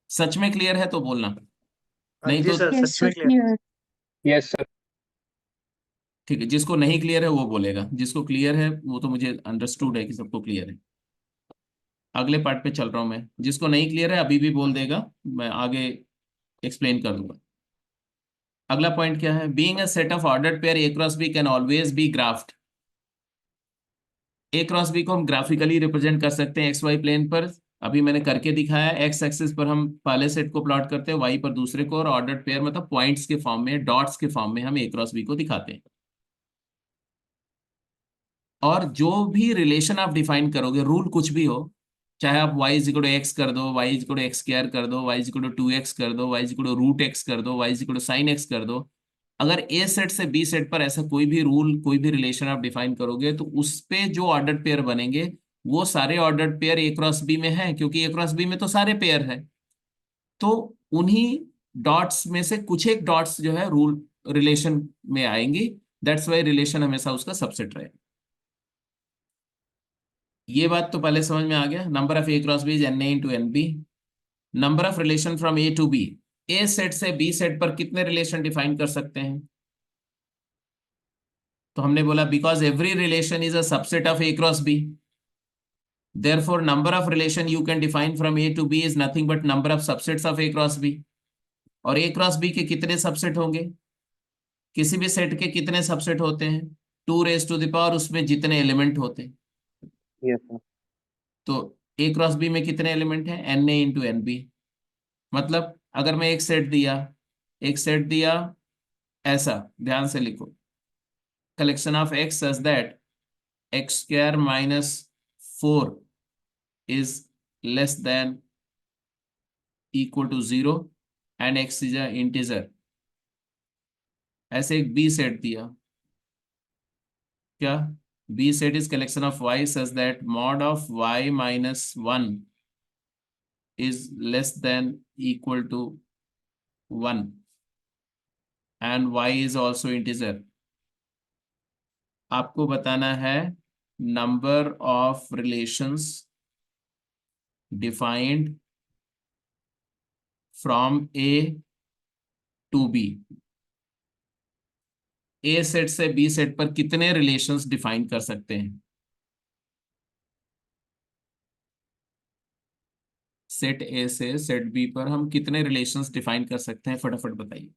सच में क्लियर है तो बोलना, नहीं तो Yes, sir. Clear. Yes, sir. ठीक है, जिसको नहीं क्लियर है वो बोलेगा, जिसको क्लियर है वो तो मुझे अंडरस्टूड है कि सबको क्लियर है। अगले पार्ट पे चल रहा हूं मैं, जिसको नहीं क्लियर है अभी भी बोल देगा, मैं आगे एक्सप्लेन कर दूंगा। अगला पॉइंट क्या है? Being a set of ordered pair A cross B can always be graphed. A cross B को हम ग्राफिकली रिप्रेजेंट कर सकते हैं एक्स वाई प्लेन पर, अभी मैंने करके दिखाया। एक्स एक्सिस पर हम पहले सेट को प्लॉट करते हैं, वाई पर दूसरे को, और ऑर्डर्ड पेयर मतलब पॉइंट्स के फॉर्म में, डॉट्स के फॉर्म में हम ए क्रॉस बी को दिखाते हैं। और जो भी रिलेशन आप डिफाइन करोगे, रूल कुछ भी हो, चाहे आप y is equal to X कर दो, y is equal to x square कर दो, y is equal to 2x कर दो, y is equal to root x कर दो, y is equal to sine x कर दो, अगर ए सेट से बी सेट पर ऐसा कोई भी रूल, कोई भी रिलेशन आप डिफाइन करोगे तो उस पे जो ऑर्डर्ड पेयर बनेंगे वो सारे ordered pair A cross B में है, क्योंकि ए क्रॉस बी में तो सारे पेयर है। तो उन्हीं डॉट्स में से कुछ एक डॉट्स जो है रूल रिलेशन में आएंगी, दैट्स वाई रिलेशन हमेशा उसका सबसेट रहेगा। ये बात तो पहले समझ में आ गया। Number of A cross B is n A into n B. Number of relation from A to B, A set से बी सेट पर कितने रिलेशन डिफाइन कर सकते हैं? तो हमने बोला because every relation is a subset of A cross B, therefore number of relation you can define from a to b is nothing but number of subsets of a cross b। और a cross b के कितने subset होंगे? किसी भी set के कितने subset होते हैं? 2 रेज टू द पावर उसमें जितने एलिमेंट होते हैं। Yes, sir. तो ए क्रॉस बी में कितने एलिमेंट हैं? N A into n B. मतलब अगर मैं एक सेट दिया ऐसा, ध्यान से लिखो, collection of x such that x square minus 4 is less than equal to 0 and x is a integer, ऐसे एक बी सेट दिया, क्या? B set is collection of y such that mod of y minus 1 is less than equal to 1 and y is also integer। आपको बताना है number of relations defined from A to B. A set से B set पर कितने relations define कर सकते हैं? Set ए से सेट बी पर हम कितने रिलेशंस डिफाइन कर सकते हैं? फटाफट बताइए।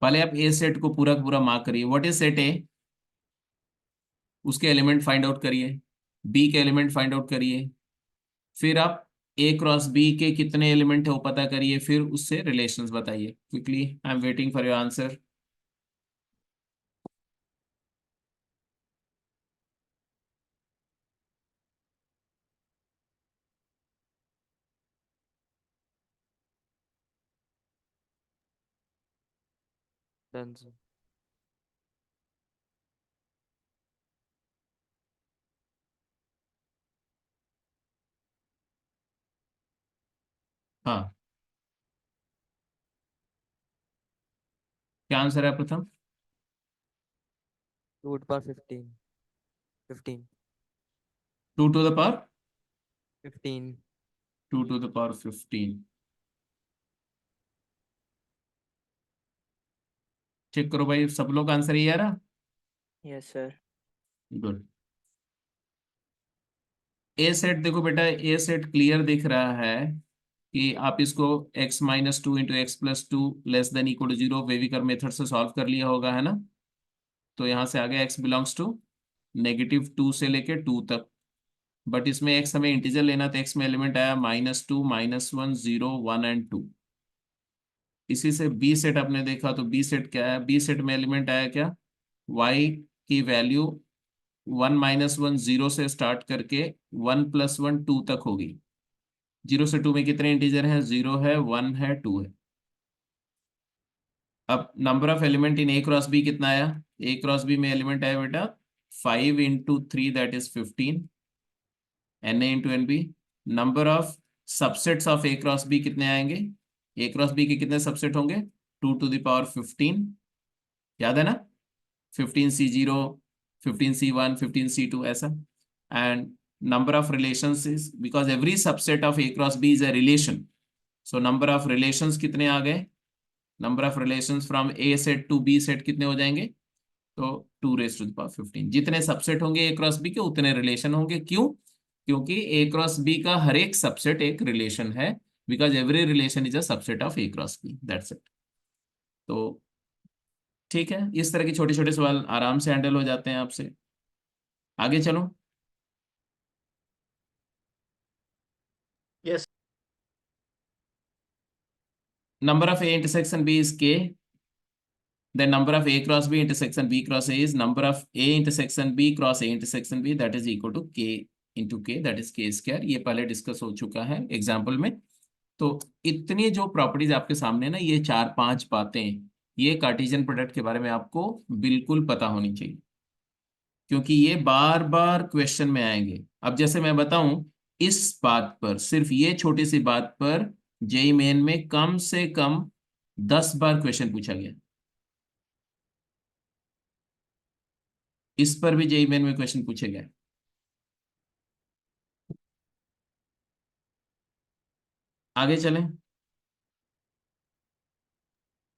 पहले आप ए सेट को पूरा का पूरा मार्क करिए। व्हाट इज सेट ए? उसके एलिमेंट फाइंड आउट करिए, बी के एलिमेंट फाइंड आउट करिए, फिर आप ए क्रॉस बी के कितने एलिमेंट है वो पता करिए, फिर उससे रिलेशंस बताइए। Quickly, I am waiting for your answer. Done sir. हाँ, क्या आंसर है प्रथम? 2 to the power 15। 15। 2 to the power 15। 2 to the power 15। Check करो भाई, सब लोग आंसर ये आ रहा? Yes sir. गुड। ए सेट देखो बेटा, ए सेट क्लियर दिख रहा है कि आप इसको x-2 into x+2 less than equal to 0 wavy curve method से सॉल्व कर लिया होगा, है ना? तो यहाँ से आ गया x बिलोंग्स टू -2 से लेके 2 तक। बट इसमें x हमें इंटीजर लेना, तो x में एलिमेंट आया -2, -1, 0, 1 एंड 2। इसी से बी सेट आपने देखा, तो बी सेट क्या है? बी सेट में एलिमेंट आया क्या? y की वैल्यू 1 -1 0 से स्टार्ट करके 1 + 1 2 तक होगी। 0 से 2 में कितने इंटीजर हैं? 0 है, 1 है, 2 है। अब number of element in A cross B कितना आया? ए क्रॉस बी में एलिमेंट आया बेटा 5 × 3 that is 15 Na into n B. Number of subsets of A cross B कितने आएंगे? ए क्रॉस बी के कितने सबसेट होंगे? 2 to the power 15, याद है ना? 15C0, 15C1, 15C2 ऐसा। And number of relations is because every subset of A cross B is a relation, so number of relations कितने आ गए? number of relations from A set to B set कितने हो जाएंगे? तो 2⁻15। जितने subset होंगे A cross B के उतने रिलेशन होंगे। क्यों? क्योंकि A क्रॉस B का हर एक सबसेट एक रिलेशन है, because every relation is a subset of A cross B, that's it. तो ठीक है, इस तरह के छोटे छोटे सवाल आराम से हैंडल हो जाते हैं आपसे। आगे चलो। Yes. Number of A intersection B is K. The number of A cross B intersection B cross A is number of A intersection B cross A intersection B, that is equal to K into K, that is K square। ये पहले discuss हो चुका है example में। तो इतनी जो properties आपके सामने ना, ये 4-5 बातें, ये कार्टेशियन प्रोडक्ट के बारे में आपको बिल्कुल पता होनी चाहिए, क्योंकि ये बार बार क्वेश्चन में आएंगे। अब जैसे मैं बताऊं, इस बात पर, सिर्फ ये छोटी सी बात पर जेईई मेन में कम से कम 10 बार क्वेश्चन पूछा गया। इस पर भी जेईई मेन में क्वेश्चन पूछे गए। आगे चलें।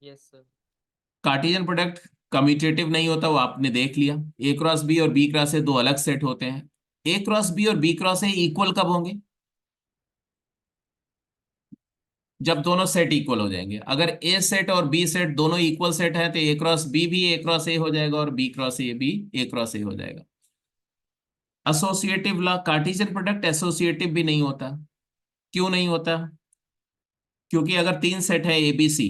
Yes sir. Cartesian product commutative नहीं होता, वो आपने देख लिया। ए क्रॉस बी और बी क्रॉस ए दो अलग सेट होते हैं। ए क्रॉस बी और बी क्रॉस ए इक्वल कब होंगे? जब दोनों सेट इक्वल हो जाएंगे। अगर ए सेट और बी सेट दोनों इक्वल सेट है, तो ए क्रॉस बी भी ए क्रॉस ए हो जाएगा और बी क्रॉस ए भी ए क्रॉस ए हो जाएगा। Associative law, Cartesian product associative भी नहीं होता। क्यों नहीं होता? क्योंकि अगर 3 सेट है ए बी सी,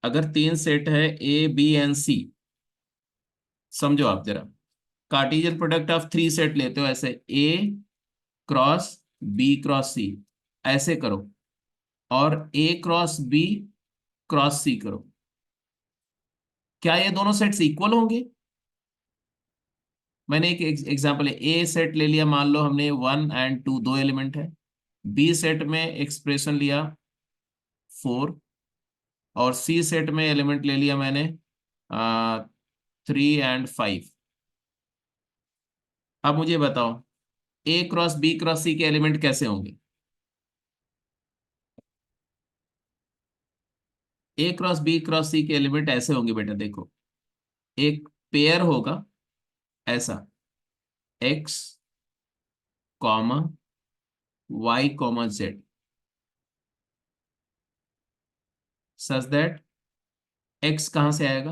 अगर 3 सेट है ए बी एंड सी, समझो आप जरा, कार्टेशियन प्रोडक्ट ऑफ 3 सेट लेते हो, ऐसे ए क्रॉस बी क्रॉस सी, ऐसे करो, और ए क्रॉस बी क्रॉस सी करो, क्या ये दोनों सेट्स इक्वल होंगे? मैंने एक एग्जांपल है, ए सेट ले लिया, मान लो हमने 1 और 2 दो एलिमेंट है। बी सेट में एक्सप्रेशन लिया 4, और सी सेट में एलिमेंट ले लिया मैंने 3 और 5। अब मुझे बताओ, ए क्रॉस बी क्रॉस सी के एलिमेंट कैसे होंगे? ए क्रॉस बी क्रॉस सी के एलिमेंट ऐसे होंगे बेटा, देखो, एक पेयर होगा ऐसा, x comma y comma z, such that x कहां से आएगा?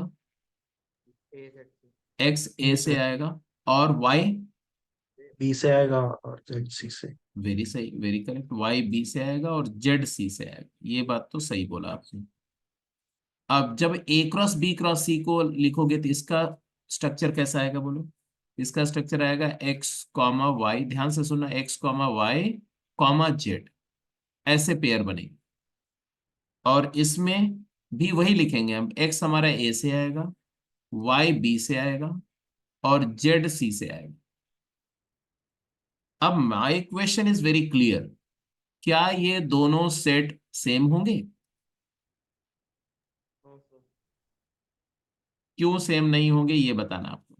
ए सेट से। x a से आएगा, और y, बी से आएगा और जेड सी से। वेरी सही, वेरी करेक्ट, y b से आएगा और z c से आएगा। ये बात तो सही बोला आपने। अब जब a cross b cross c को लिखोगे, तो इसका स्ट्रक्चर कैसा आएगा बोलो? इसका स्ट्रक्चर आएगा x कॉमा वाई, ध्यान से सुनना, x comma y comma z, ऐसे पेयर बनेगी। और इसमें भी वही लिखेंगे हम, x हमारा a से आएगा, y b से आएगा और z c से आएगा। अब my question is very clear, क्या ये दोनों सेट सेम होंगे? क्यों सेम नहीं होंगे ये बताना आपको।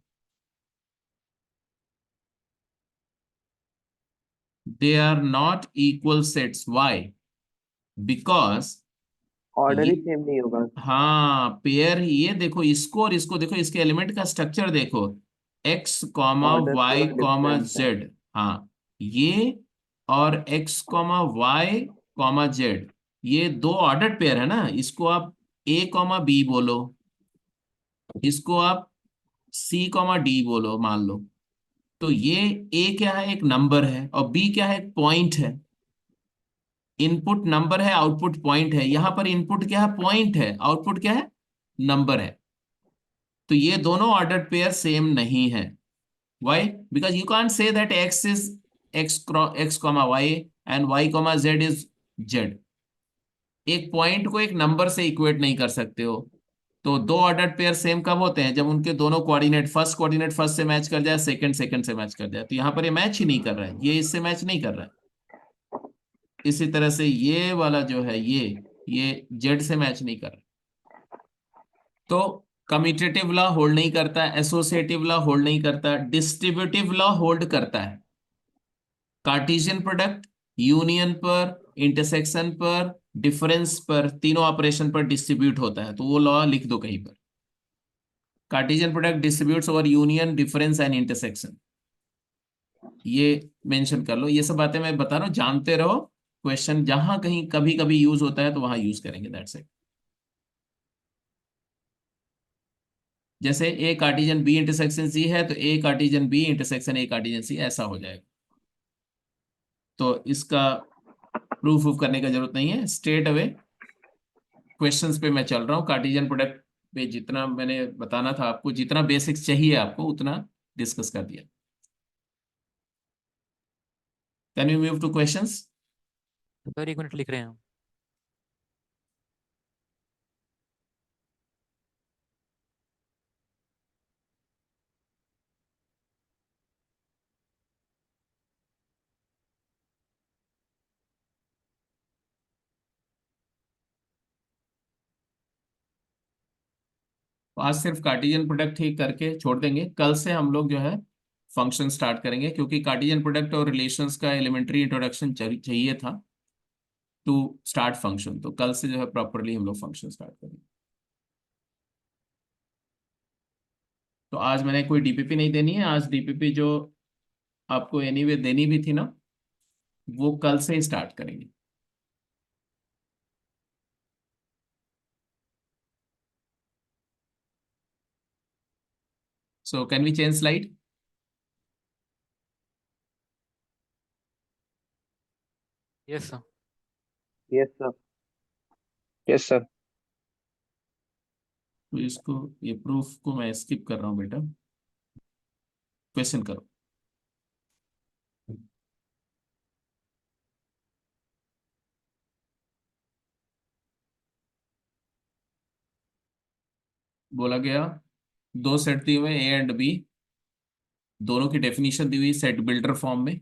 They are not equal sets, why? Because order ही सेम नहीं होगा। हाँ, पेयर, ये देखो इसको और इसको देखो, इसके एलिमेंट का स्ट्रक्चर देखो, x कॉमा ऑर्डर वाई पूरा कॉमा डिफरेंट है। जेड। हाँ, ये और x comma y comma z, ये दो ऑर्डर्ड पेयर है ना। इसको आप a कॉमा बी बोलो, इसको आप c कॉमा डी बोलो मान लो। तो ये a क्या है, एक नंबर है, और b क्या है, एक पॉइंट है। इनपुट नंबर है, आउटपुट पॉइंट है। यहां पर इनपुट क्या है, पॉइंट है, आउटपुट क्या है, नंबर है। तो ये दोनों ऑर्डर पेयर सेम नहीं है। Why? Because you can't say that x is x comma y and y comma z is z. एक पॉइंट को एक नंबर से इक्वेट नहीं कर सकते हो। तो दो ऑर्डर पेयर सेम कब होते हैं, जब उनके दोनों कोऑर्डिनेट फर्स्ट से मैच कर जाए, सेकंड सेकंड से मैच कर जाए। तो यहाँ पर ये मैच ही नहीं कर रहा है, ये इससे मैच नहीं कर रहा है। इसी तरह से ये वाला जो है, ये जेड से मैच नहीं कर रहा। तो कम्यूटेटिव लॉ होल्ड नहीं करता, एसोसिएटिव लॉ होल्ड नहीं करता, डिस्ट्रीब्यूटिव लॉ होल्ड करता है। कार्टेशियन प्रोडक्ट यूनियन पर, इंटरसेक्शन पर, डिफरेंस पर, तीनों ऑपरेशन पर डिस्ट्रीब्यूट होता है। तो वो लॉ लिख दो कहीं पर, Cartesian product distributes over union, difference and intersection. ये मेंशन कर लो। ये सब बातें मैं बता रहा हूँ, जानते रहो। क्वेश्चन जहां कहीं कभी कभी यूज होता है तो वहां यूज करेंगे, दैट्स इट। जैसे A Cartesian B intersection C है, तो A Cartesian B intersection A Cartesian C, ऐसा हो जाएगा। तो इसका प्रूफ वूफ करने का जरूरत नहीं है, स्ट्रेट अवे क्वेश्चंस पे मैं चल रहा हूँ। कार्टेशियन प्रोडक्ट पे जितना मैंने बताना था आपको, जितना बेसिक्स चाहिए आपको, उतना डिस्कस कर दिया। Can you move two questions? Sir 1 minute लिख रहे हैं हम। आज सिर्फ कार्टेशियन प्रोडक्ट ही करके छोड़ देंगे, कल से हम लोग जो है फंक्शन स्टार्ट करेंगे, क्योंकि कार्टेशियन प्रोडक्ट और रिलेशंस का एलिमेंट्री इंट्रोडक्शन चाहिए था टू स्टार्ट फंक्शन। तो कल से जो है प्रॉपरली हम लोग फंक्शन स्टार्ट करेंगे। तो आज मैंने कोई डीपीपी नहीं देनी है। आज डीपीपी जो आपको एनीवे देनी भी थी ना, वो कल से ही स्टार्ट करेंगे। So can we change slide? Yes sir. Yes sir. Yes sir. तो इसको, ये प्रूफ को मैं स्किप कर रहा हूँ बेटा, क्वेश्चन करो। बोला गया दो सेट दिए हुए ए एंड बी, दोनों की डेफिनेशन दी हुई सेट बिल्डर फॉर्म में।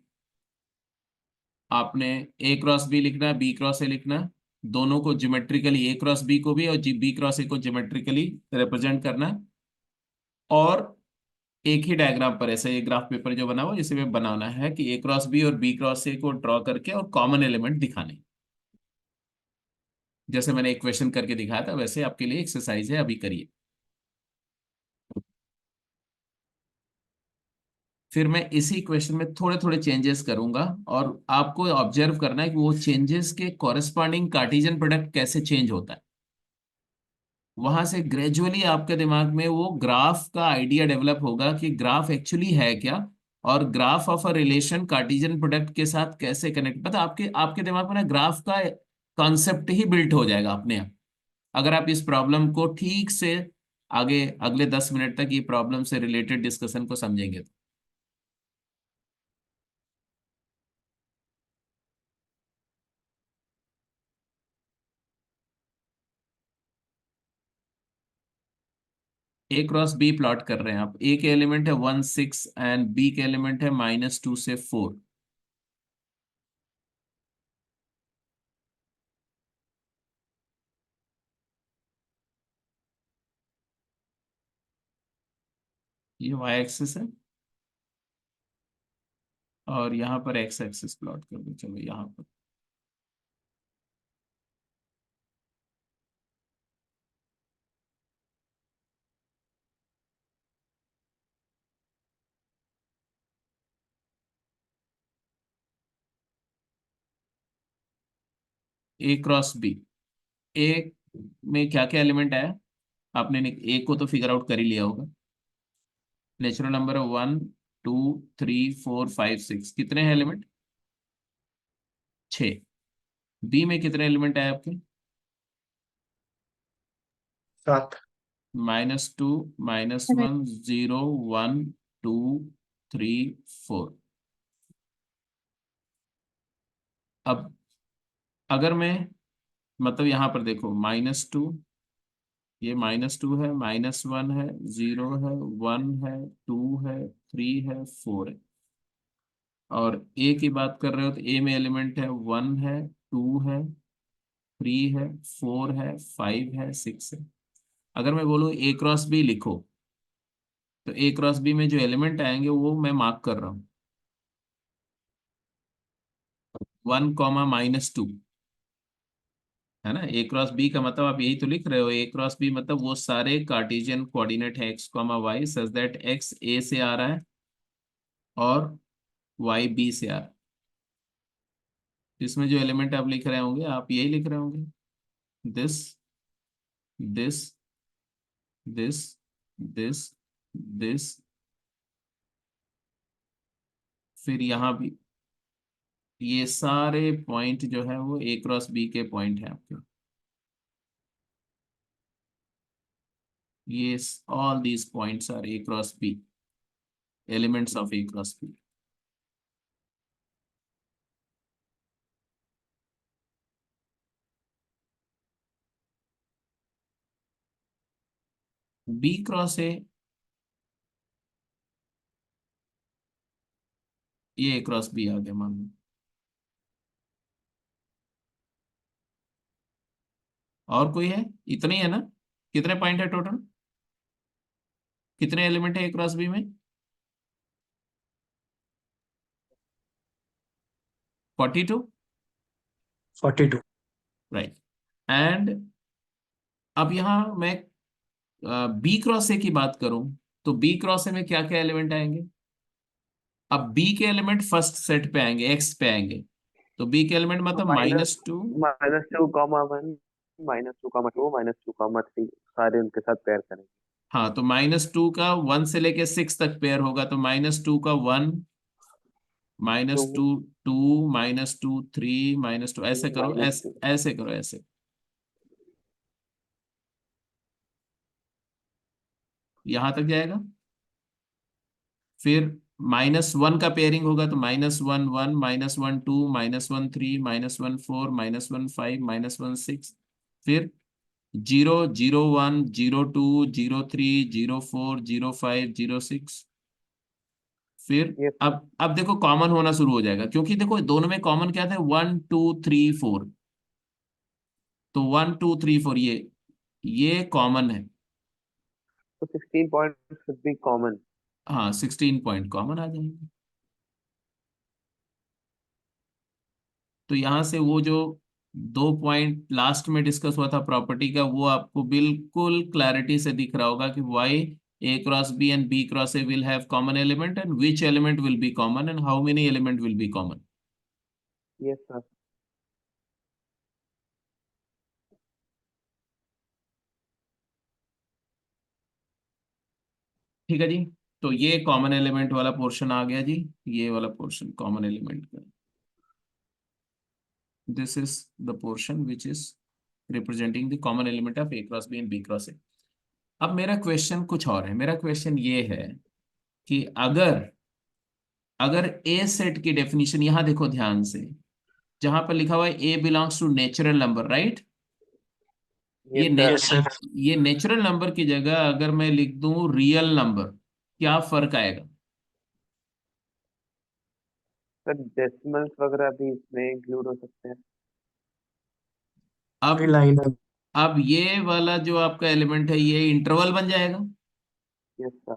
आपने ए क्रॉस बी लिखना है, बी क्रॉस ए लिखना है। दोनों को ज्योमेट्रिकली, ए क्रॉस बी को भी और बी क्रॉस ए को ज्योमेट्रिकली रिप्रेजेंट करना है। और एक ही डायग्राम पर, ऐसे ये ग्राफ पेपर जो बना हुआ है, इसी में बनाना है कि ए क्रॉस बी और बी क्रॉस ए को ड्रॉ करके और कॉमन एलिमेंट दिखाने। जैसे मैंने एक क्वेश्चन करके दिखाया था, वैसे आपके लिए एक्सरसाइज है, अभी करिए। फिर मैं इसी क्वेश्चन में थोड़े थोड़े चेंजेस करूंगा, और आपको ऑब्जर्व करना है कि वो चेंजेस के कॉरेस्पॉन्डिंग कार्टेशियन प्रोडक्ट कैसे चेंज होता है। वहां से ग्रेजुअली आपके दिमाग में वो ग्राफ का आइडिया डेवलप होगा कि ग्राफ एक्चुअली है क्या, और graph of a relation Cartesian product के साथ कैसे कनेक्ट, पता आपके आपके दिमाग में ना ग्राफ का कॉन्सेप्ट ही बिल्ट हो जाएगा अपने आप, अगर आप इस प्रॉब्लम को ठीक से आगे अगले 10 मिनट तक ये प्रॉब्लम से रिलेटेड डिस्कशन को समझेंगे तो। ए क्रॉस बी प्लॉट कर रहे हैं आप। ए के एलिमेंट है 1 6 एंड बी के एलिमेंट है -2 से 4। ये y एक्सिस है और यहाँ पर x एक्सिस प्लॉट कर दो। चलो यहाँ पर ए क्रॉस बी। ए में क्या क्या एलिमेंट आया आपने? ए को तो फिगर आउट कर ही लिया होगा। नेचुरल नंबर है 1 2 3 4 5 6। कितने हैं एलिमेंट? 6। बी में कितने एलिमेंट आए आपके? 7। -2 -1 0 1 2 3 4। अब अगर मैं मतलब यहाँ पर देखो -2, ये -2 है, -1 है, 0 है, 1 है, 2 है, 3 है, 4 है। और ए की बात कर रहे हो तो ए में एलिमेंट है 1 है, 2 है, 3 है, 4 है, 5 है, 6 है। अगर मैं बोलूँ ए क्रॉस बी लिखो तो ए क्रॉस बी में जो एलिमेंट आएंगे वो मैं मार्क कर रहा हूँ। 1 -2 है ना। ए क्रॉस बी का मतलब आप यही तो लिख रहे हो। ए क्रॉस बी मतलब वो सारे कार्टेशियन कोऑर्डिनेट है x, y such that x a से आ रहा है और y b से आ रहा है। इसमें जो एलिमेंट आप लिख रहे होंगे आप यही लिख रहे होंगे, this this this this this, फिर यहाँ भी ये सारे पॉइंट जो है वो ए क्रॉस बी के पॉइंट है आपके। ये all these points are A cross B, elements of A cross B. B cross A, ये ए क्रॉस बी आ गया मान लो। और कोई है? इतने ही है ना? कितने पॉइंट है टोटल? कितने एलिमेंट है ए क्रॉस बी में? 42, 42। राइट। एंड अब यहाँ मैं बी क्रॉस ए की बात करूं तो बी क्रॉस ए में क्या क्या एलिमेंट आएंगे? अब बी के एलिमेंट फर्स्ट सेट पे आएंगे, एक्स पे आएंगे। तो बी के एलिमेंट मतलब -2, -2, 1 -2, 2 -2, 3 सारे उनके साथ पेयर करेंगे। हाँ तो -2 का 1 से लेके 6 तक पेयर होगा। तो -2 का 1 -2 2 -2 3 -2, ऐसे करो, ऐसे ऐसे करो, ऐसे। यहां तक जाएगा। फिर -1 का पेयरिंग होगा तो -1 1 -1 2 -1 3 -1 4 -1 5 -1 6। फिर 0 0 1 0 2 0 3 0 4 0 5 0 6। फिर ये अब देखो कॉमन होना शुरू हो जाएगा, क्योंकि देखो दोनों में कॉमन क्या था? 1 2 3 4। तो 1 2 3 4 ये कॉमन है। तो 16 पॉइंट शुड बी कॉमन। हाँ 16 पॉइंट कॉमन आ जाएंगे। तो यहां से वो जो 2 पॉइंट लास्ट में डिस्कस हुआ था प्रॉपर्टी का, वो आपको बिल्कुल क्लैरिटी से दिख रहा होगा कि why A cross B and B cross A will have common element and which element will be common and how many element will be common. Yes sir. ठीक है जी। तो ये कॉमन एलिमेंट वाला पोर्शन आ गया जी। ये वाला पोर्शन कॉमन एलिमेंट का, this is the portion which is representing the common element of A cross B and B cross A. अब मेरा क्वेश्चन कुछ और है। मेरा क्वेश्चन ये है कि अगर अगर ए सेट की डेफिनेशन यहां देखो ध्यान से, जहां पर लिखा हुआ है A belongs to natural number, right? ये Yes, sir. ये नेचुरल नंबर की जगह अगर मैं लिख दूं रियल नंबर, क्या फर्क आएगा? सर डेसिमल्स वगैरह भी इसमें इंक्लूड हो सकते हैं। अब पूरी लाइन है। अब ये वाला जो आपका एलिमेंट है ये इंटरवल बन जाएगा। Yes sir.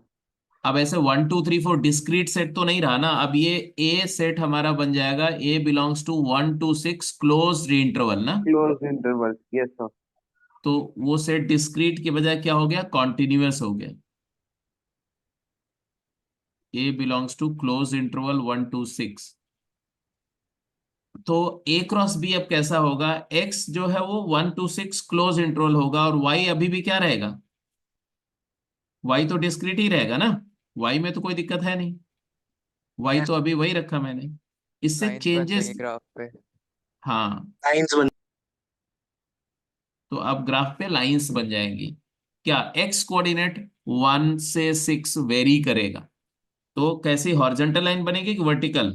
अब ऐसे 1 2 3 4 डिस्क्रीट सेट तो नहीं रहा ना, अब ये ए सेट हमारा बन जाएगा, ए बिलोंग्स टू 1 2 6 क्लोज्ड इंटरवल ना। Close interval, yes sir. तो वो सेट डिस्क्रीट के बजाय क्या हो गया, कॉन्टिन्यूअस हो गया। ए बिलोंग्स टू क्लोज इंटरवल 1 2 6। तो ए क्रॉस बी अब कैसा होगा, एक्स जो है वो 1 2 6 क्लोज इंटरवल होगा, और वाई अभी भी क्या रहेगा, वाई तो डिस्क्रीट ही रहेगा ना, वाई में तो कोई दिक्कत है नहीं, वाई तो अभी वही रखा मैंने। इससे लाइंस बन चेंजेस, जाएंगे ग्राफ पे। हाँ, लाइन्स बन। तो अब ग्राफ पे लाइंस बन जाएंगी। क्या एक्स कोऑर्डिनेट 1 से 6 वेरी करेगा, तो कैसी हॉरिजॉन्टल लाइन बनेगी कि वर्टिकल?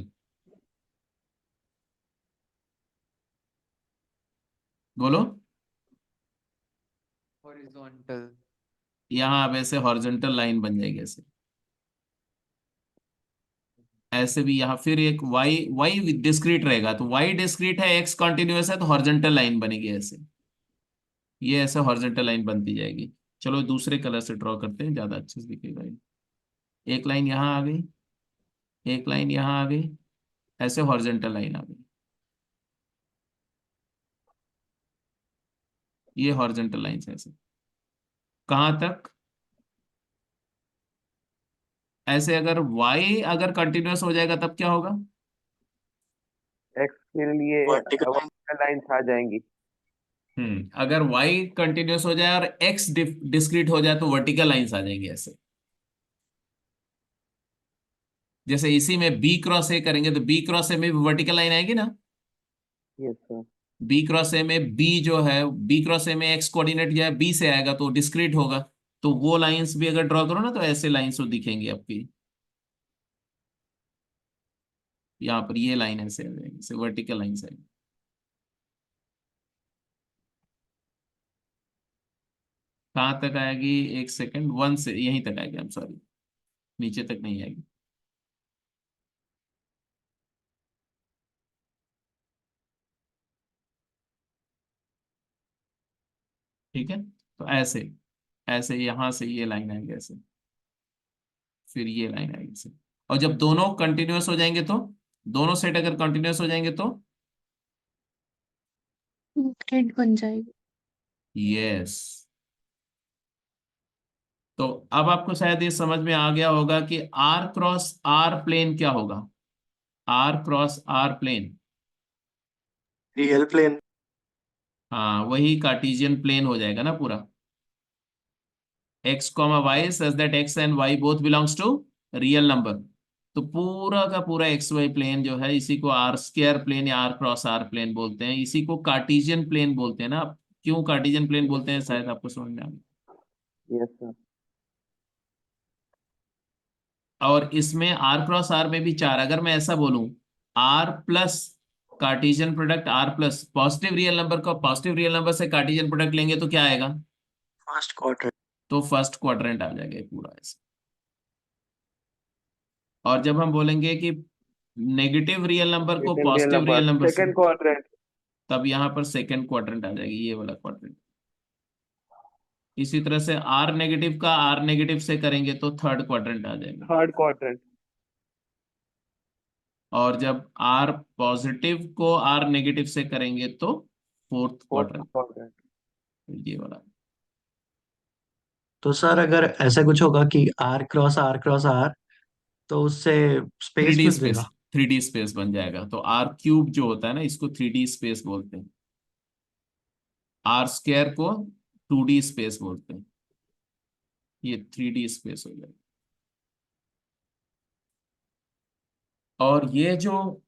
बोलो। हॉरिजॉन्टल। यहाँ अब ऐसे हॉरिजॉन्टल लाइन बन जाएगी ऐसे, ऐसे भी यहाँ फिर एक वाई, वाई डिस्क्रीट रहेगा तो वाई डिस्क्रीट है, एक्स कॉन्टिन्यूअस है तो हॉरिजॉन्टल लाइन बनेगी ऐसे, ये ऐसे हॉरिजॉन्टल लाइन बनती जाएगी। चलो दूसरे कलर से ड्रॉ करते हैं, ज्यादा अच्छे से दिखेगा ये। एक लाइन यहाँ आ गई, एक लाइन यहाँ आ गई, ऐसे हॉरिजॉन्टल लाइन आ गई, ये हॉरिजॉन्टल लाइन है ऐसे। कहाँ तक? ऐसे अगर y अगर कंटिन्यूअस हो जाएगा तब क्या होगा? एक्स के लिए Vertical लाइंस आ जाएंगी। अगर y कंटिन्यूअस हो जाए और x डिस्क्रीट हो जाए तो वर्टिकल लाइंस आ जाएंगे ऐसे। जैसे इसी में b क्रॉस ए करेंगे तो b क्रॉस ए में भी वर्टिकल लाइन आएगी ना। Yes sir. b क्रॉस ए में b जो है, b क्रॉस ए में x कोऑर्डिनेट जो है b से आएगा तो डिस्क्रीट होगा, तो वो लाइंस भी अगर ड्रॉ करो ना तो ऐसे लाइंस तो दिखेंगी आपकी। यहाँ पर ये लाइन ऐसे आ जाएगी, ऐसे वर्टिकल लाइंस आएंगी। कहाँ तक आएगी, एक सेकंड, 1 से यहीं तक आएगी, आई एम सॉरी, नीचे तक नहीं आएगी। ठीक है, तो ऐसे ऐसे यहां से ये लाइन आएगी ऐसे, फिर ये लाइन आएगी ऐसे। और जब दोनों कंटिन्यूअस हो जाएंगे तो, दोनों सेट अगर कंटिन्यूअस हो जाएंगे तो ग्रिड बन जाएगी। यस। तो अब आपको शायद ये समझ में आ गया होगा कि आर क्रॉस आर प्लेन क्या होगा, R cross R plane. Real plane. हाँ, वही कार्टेशियन प्लेन हो जाएगा ना पूरा, x comma y such that x and y both belongs to real number. तो पूरा का पूरा एक्स वाई प्लेन जो है, इसी को आर स्क्वायर प्लेन या आर क्रॉस आर प्लेन बोलते हैं, इसी को कार्टेशियन प्लेन बोलते हैं ना। अब क्यों कार्टेशियन प्लेन बोलते हैं शायद आपको समझ में आ गया। Yes sir. और इसमें आर क्रॉस आर में भी चार, अगर मैं ऐसा बोलूं R plus Cartesian product R plus positive real number का पॉजिटिव रियल नंबर से कार्टेशियन प्रोडक्ट लेंगे तो क्या आएगा, फर्स्ट क्वार्टर। तो फर्स्ट क्वाड्रेंट आ जाएगा ये पूरा ऐसे। और जब हम बोलेंगे कि नेगेटिव रियल नंबर को second real positive number, real number से, सेकंड क्वाड्रेंट। तब यहाँ पर सेकंड क्वाड्रेंट आ जाएगी, ये वाला क्वाड्रेंट। इसी तरह से आर नेगेटिव का आर नेगेटिव से करेंगे तो थर्ड क्वाड्रेंट आ जाएगा। Third quadrant. और जब आर पॉजिटिव को आर नेगेटिव से करेंगे तो फोर्थ फोर्थ क्वाड्रेंट, क्वाड्रेंट। ये वाला। तो सर अगर ऐसा कुछ होगा कि आर क्रॉस आर, तो उससे थ्री स्पेस डी मिल स्पेस, जाएगा। 3D स्पेस बन जाएगा, तो आर क्यूब जो होता है ना, इसको 3D स्पेस बोलते हैं, आर स्क्वायर को 2D स्पेस बोलते हैं, ये 3D स्पेस हो जाएगा। और ये जो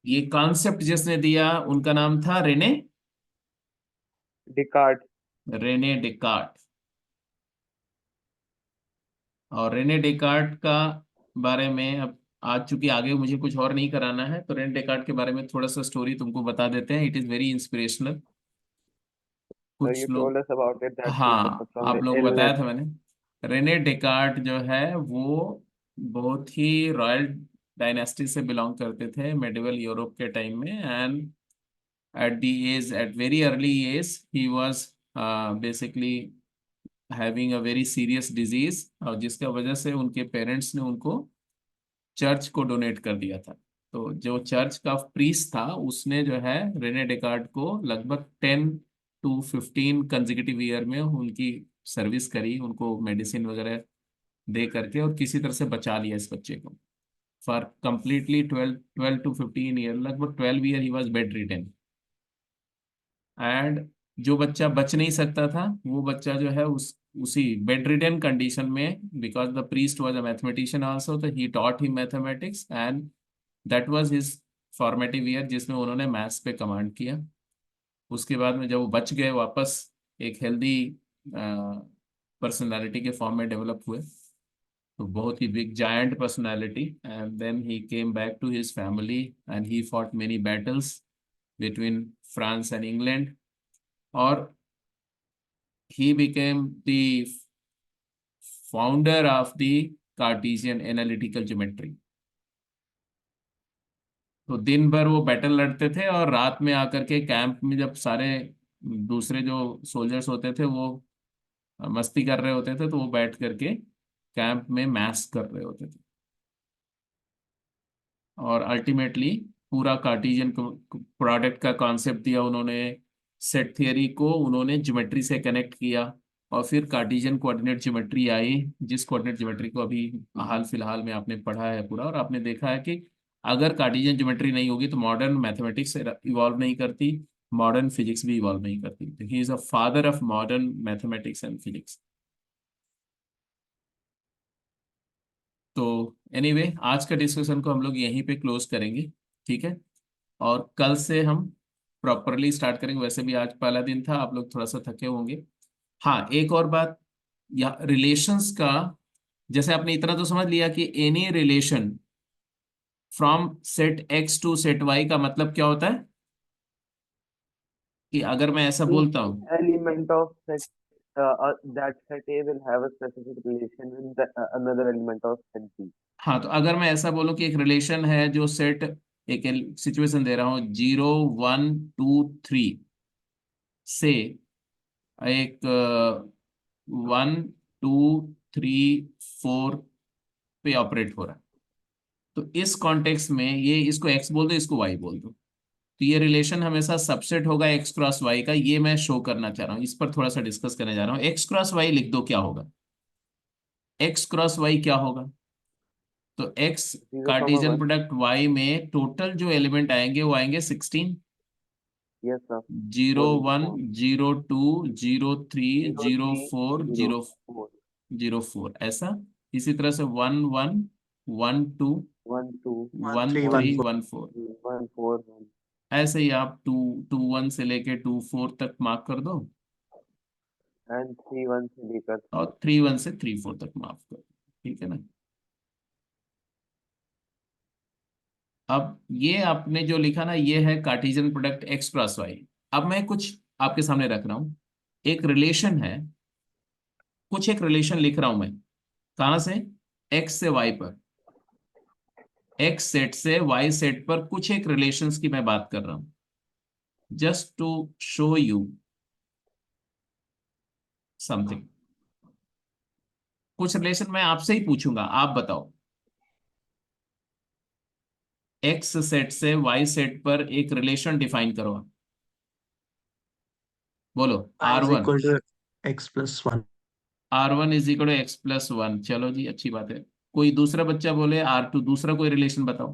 ये कॉन्सेप्ट जिसने दिया उनका नाम था रेने, डिकार्ड। Rene Descartes. और रेने डेकार्ट का बारे में अब, आज चूंकि आगे मुझे कुछ और नहीं कराना है, तो रेने डेकार्ट के बारे में थोड़ा सा स्टोरी तुमको बता देते हैं, इट इज वेरी इंस्पिरेशनल। कुछ you लोग, told us about it that he हाँ suffered from आप लोग बताया illness. था मैंने। रेने डेकार्ट जो है वो बहुत ही रॉयल डायनेस्टी से बिलोंग करते थे मेडिवल यूरोप के टाइम में, and at very early age he was basically having a very serious disease, और जिसका वजह से उनके पेरेंट्स ने उनको चर्च को डोनेट कर दिया था। तो जो चर्च का प्रीस्ट था उसने जो है रेने डेकार्ट को लगभग 10 to 15 कंसेक्यूटिव ईयर में उनकी सर्विस करी, उनको मेडिसिन वगैरह दे करके, और किसी तरह से बचा लिया इस बच्चे को फॉर कंप्लीटली 12 to 15 ईयर, लगभग 12 year he was bed ridden. And जो बच्चा बच नहीं सकता था वो बच्चा जो है उसी बेड रिडन कंडीशन में, because the priest was a mathematician also, तो he taught him mathematics, and that was his formative year जिसमें उन्होंने मैथ्स पे कमांड किया। उसके बाद में जब वो बच गए वापस एक हेल्दी पर्सनालिटी के फॉर्म में डेवलप हुए, तो बहुत ही big giant personality, and then he came back to his family and he fought many battles between France and England, और he became the founder of the Cartesian analytical geometry। तो दिन भर वो बैटल लड़ते थे और रात में आकर के कैंप में जब सारे दूसरे जो सोल्जर्स होते थे वो मस्ती कर रहे होते थे, तो वो बैठ करके कैंप में मैथ्स कर रहे होते थे, और अल्टीमेटली पूरा कार्टेशियन प्रोडक्ट का कॉन्सेप्ट दिया उन्होंने, सेट थियरी को उन्होंने ज्योमेट्री से कनेक्ट किया, और फिर कार्टेशियन कोऑर्डिनेट ज्योमेट्री आई, जिस कोऑर्डिनेट ज्योमेट्री को अभी हाल फिलहाल में आपने पढ़ा है पूरा, और आपने देखा है कि अगर कार्टेशियन ज्योमेट्री नहीं होगी तो मॉडर्न मैथमेटिक्स इवॉल्व नहीं करती, मॉडर्न फिजिक्स भी इवॉल्व नहीं करती। He is a father of modern mathematics and physics. तो एनीवे आज का डिस्कशन को हम लोग यहीं पे क्लोज करेंगे, ठीक है, और कल से हम प्रॉपरली स्टार्ट करेंगे। वैसे भी आज पहला दिन था, आप लोग थोड़ा सा थके होंगे। हाँ एक और बात, या रिलेशंस का, जैसे आपने इतना तो समझ लिया कि any relation from set x to set y का मतलब क्या होता है, कि अगर मैं ऐसा बोलता हूँ, Element of set that set A will have a specific relation with another element of set B. हाँ तो अगर मैं ऐसा बोलूँ कि एक रिलेशन है जो सेट, एक सिचुएशन दे रहा हूँ 0 1 2 3 से एक 1 2 3 4 पे ऑपरेट हो रहा है, तो इस कॉन्टेक्स्ट में ये इसको एक्स बोल दो, इसको वाई बोल दो, तो ये रिलेशन हमेशा सबसेट होगा एक्स क्रॉस वाई का। ये मैं शो करना चाह रहा हूँ, इस पर थोड़ा सा डिस्कस करने जा रहा हूँ। एक्स क्रॉस वाई लिख दो, क्या होगा एक्स क्रॉस वाई, क्या होगा, तो एक्स 0, कार्टेशियन 1. प्रोडक्ट वाई में टोटल जो एलिमेंट आएंगे वो आएंगे 16, Yes, sir. 0 4 into 1 4. 0 2 0 3 0 0, 4 3, 0 4. 0 4 ऐसा। इसी तरह से 1 1 1 2 1 2 1 3 3 1 1 4, 1 4 1. ऐसे ही आप 2 2 1 से लेके 2 4 तक मार्क कर दो, And 3 1 से लेकर और 3 1 से 3 4 तक मार्क कर दो, ठीक है ना। अब ये आपने जो लिखा ना, ये है Cartesian product x cross y. अब मैं कुछ आपके सामने रख रहा हूं, एक रिलेशन है, कुछ एक रिलेशन लिख रहा हूं मैं, कहां से, एक्स से वाई पर, एक्स सेट से वाई सेट पर कुछ एक रिलेशंस की मैं बात कर रहा हूं, just to show you something. कुछ रिलेशन मैं आपसे ही पूछूंगा, आप बताओ, एक्स सेट से वाई सेट पर एक रिलेशन डिफाइन करो आप। बोलो I is R1, equal to x plus 1. R1 is equal to x plus 1। चलो जी अच्छी बात है। कोई दूसरा बच्चा बोले R2, दूसरा कोई रिलेशन बताओ,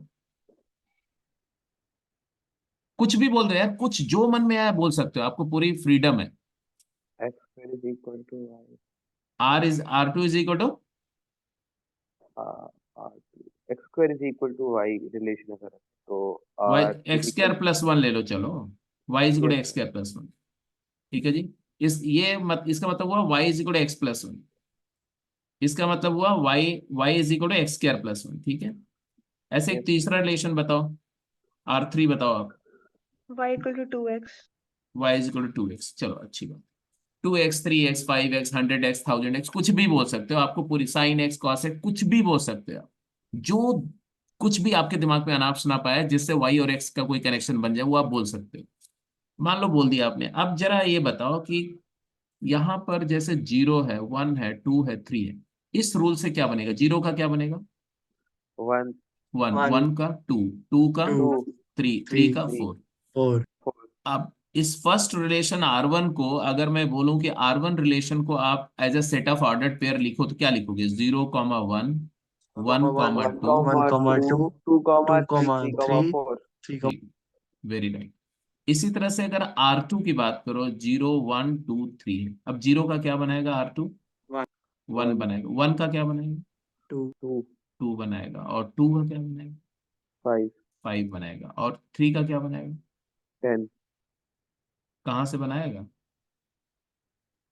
कुछ भी बोल दो यार, कुछ जो मन में आया बोल सकते हो, आपको पूरी फ्रीडम है। x square is equal to y. R2 is equal to R2. X square is equal to y relation अगर है, तो y R x is square equal plus 1 ले लो, चलो y is equal to yes x square plus 1, ठीक है जी। इसका मतलब हुआ y is equal to x plus 1, इसका मतलब हुआ y is equal to x square plus 1, ठीक है। ऐसे एक yes तीसरा रिलेशन बताओ, R3 बताओ आप, y equal to 2x. y is equal to 2x, चलो अच्छी बात। 2x 3x 5x 100x 1000x कुछ भी बोल सकते हो, आपको पूरी sin x cos x कुछ भी बोल सकते हो, जो कुछ भी आपके दिमाग में अनाप शनाप आया जिससे y और x का कोई कनेक्शन बन जाए वो आप बोल सकते हो। मान लो बोल दिया आपने। अब जरा ये बताओ कि यहाँ पर जैसे 0 है, 1 है, 2 है, 3 है, इस रूल से क्या बनेगा? 0 का क्या बनेगा? 1, 1, One. 1 का 2, 2 का 2, 2, 3, 3 3, का 3, 4। 4, 4. अब इस फर्स्ट रिलेशन R1 को अगर मैं बोलूं कि R1 रिलेशन को आप as a set of ordered pair लिखो तो क्या लिखोगे? 0, 1, 1, 1, 2, 2, 2, 3, 2, 3, 4. 3, 3। Very right. इसी तरह से अगर R2 की बात करो, 0, 1, 2, 3 है। अब 0 का क्या बनाएगा? R2 1 बनाएगा। 1 का क्या बनाएगा? 2, 2, 2 बनाएगा। और 2 का क्या बनाएगा? 5, 5 बनाएगा। और 3 का क्या बनाएगा? 10. कहाँ से बनाएगा?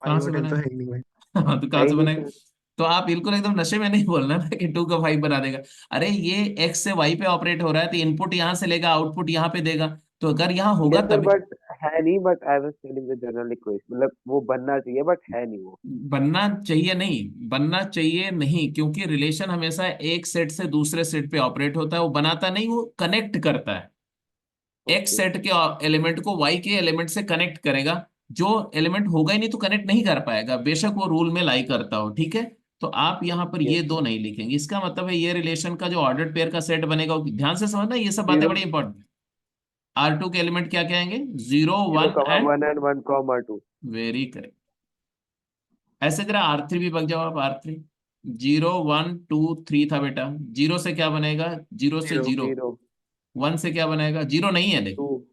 कहाँ 5 से और 10 तो बनाएगा? है ही नहीं भाई। हाँ, तो है कहाँ ही से नहीं बनाएगा? sir. तो आप बिल्कुल एकदम नशे में नहीं बोलना ना कि 2 का 5 बना देगा। अरे ये x से y पे ऑपरेट हो रहा है तो इनपुट यहाँ से लेगा, आउटपुट यहाँ पे देगा। तो अगर यहाँ होगा Yes sir, तभी but है नहीं, but I was telling the general equation, मतलब वो बनना चाहिए but है नहीं वो. बनना चाहिए। नहीं बनना चाहिए, नहीं, क्योंकि रिलेशन हमेशा एक सेट से दूसरे सेट पे ऑपरेट होता है, वो बनाता नहीं, वो कनेक्ट करता है। X Okay. सेट के एलिमेंट को वाई के एलिमेंट से कनेक्ट करेगा। जो एलिमेंट होगा ही नहीं तो कनेक्ट नहीं कर पाएगा, बेशक वो रूल में लाई करता हो। ठीक है, तो आप यहाँ पर ये Yes. दो नहीं लिखेंगे। इसका मतलब है ये रिलेशन का जो ऑर्डर्ड पेयर का सेट बनेगा, वो ध्यान से समझना, ये सब बातें 0, बड़ी इंपॉर्टेंट। R2 के एलिमेंट क्या क्या आएंगे? 0, 0, 1 एंड 1 and 1, 2. Very correct. ऐसे जरा R3 भी बग जाओ आप। R3 0, 1, 2, 3 था बेटा। 0 से क्या बनेगा? 0 से 0, 0। 0, 1 से क्या बनेगा? 0 नहीं है, लेकिन 2.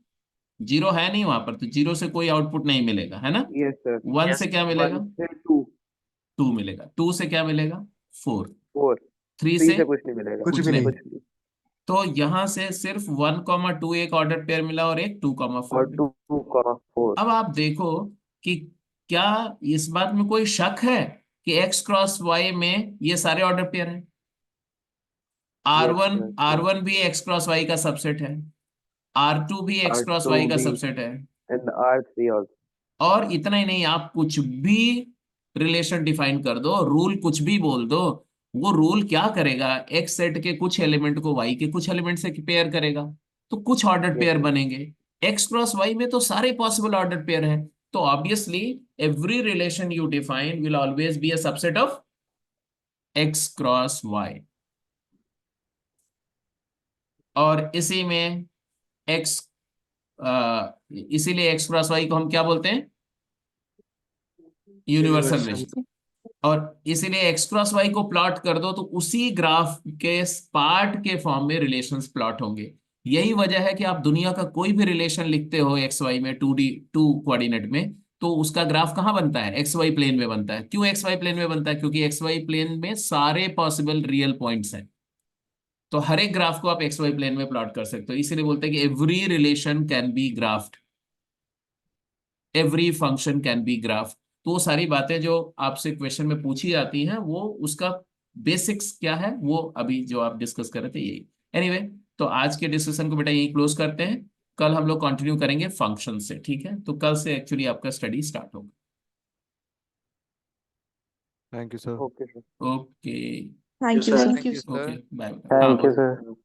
0 है नहीं वहां पर, तो 0 से कोई आउटपुट नहीं मिलेगा, है ना? Yes sir. 1 से क्या 1 मिलेगा? से 2, 2 मिलेगा। 2 से क्या मिलेगा? 4। 4. 3 3 से से कुछ नहीं मिलेगा. कुछ कुछ भी नहीं। नहीं। कुछ नहीं. तो यहां से सिर्फ 1, 2 एक ऑर्डर पेयर मिला और एक 2, 4 और मिला। 2, 4. अब आप देखो कि क्या इस बात में कोई शक है कि x क्रॉस y में ये सारे ऑर्डर पेयर हैं? Yes R1 sir. R1 भी x क्रॉस y का सबसेट है, R2 भी x क्रॉस y का R2B सबसेट है। and R3 also. और इतना ही नहीं, आप कुछ भी रिलेशन डिफाइन कर दो, रूल कुछ भी बोल दो, वो रूल क्या करेगा? एक्स सेट के कुछ एलिमेंट को वाई के कुछ एलिमेंट से पेयर करेगा, तो कुछ ऑर्डर Yes पेयर sir. बनेंगे। एक्स क्रॉस वाई में तो सारे पॉसिबल ऑर्डर पेयर हैं, तो obviously every relation you define will always be a subset of x cross y. और इसी में एक्स इसीलिए एक्स क्रॉस वाई को हम क्या बोलते हैं? Universal Universal. रिलेशन। और इसीलिए एक्स क्रॉस वाई को प्लॉट कर दो तो उसी ग्राफ के पार्ट के फॉर्म में रिलेशंस प्लॉट होंगे। यही वजह है कि आप दुनिया का कोई भी रिलेशन लिखते हो एक्स वाई में 2D 2 कोऑर्डिनेट में, तो उसका ग्राफ कहाँ बनता है? एक्स वाई प्लेन में बनता है। क्यों एक्स वाई प्लेन में बनता है? क्योंकि एक्स वाई प्लेन में सारे पॉसिबल रियल पॉइंट्स हैं, तो हर एक ग्राफ को आप एक्स वाई प्लेन में प्लॉट कर सकते हो। इसीलिए बोलते हैं कि every relation can be graphed, every function can be graph. तो वो सारी बातें जो आपसे क्वेश्चन में पूछी जाती हैं, वो उसका बेसिक्स क्या है वो अभी जो आप डिस्कस कर रहे थे यही। एनीवे, तो आज के डिस्कशन को बेटा यही क्लोज करते हैं। कल हम लोग कंटिन्यू करेंगे फंक्शन से। ठीक है, तो कल से एक्चुअली आपका स्टडी स्टार्ट होगा। Thank you sir. Okay sir. Okay thank you sir. Sir. Thank you, sir. Okay, bye. हाँ Thank you बोलो। sir.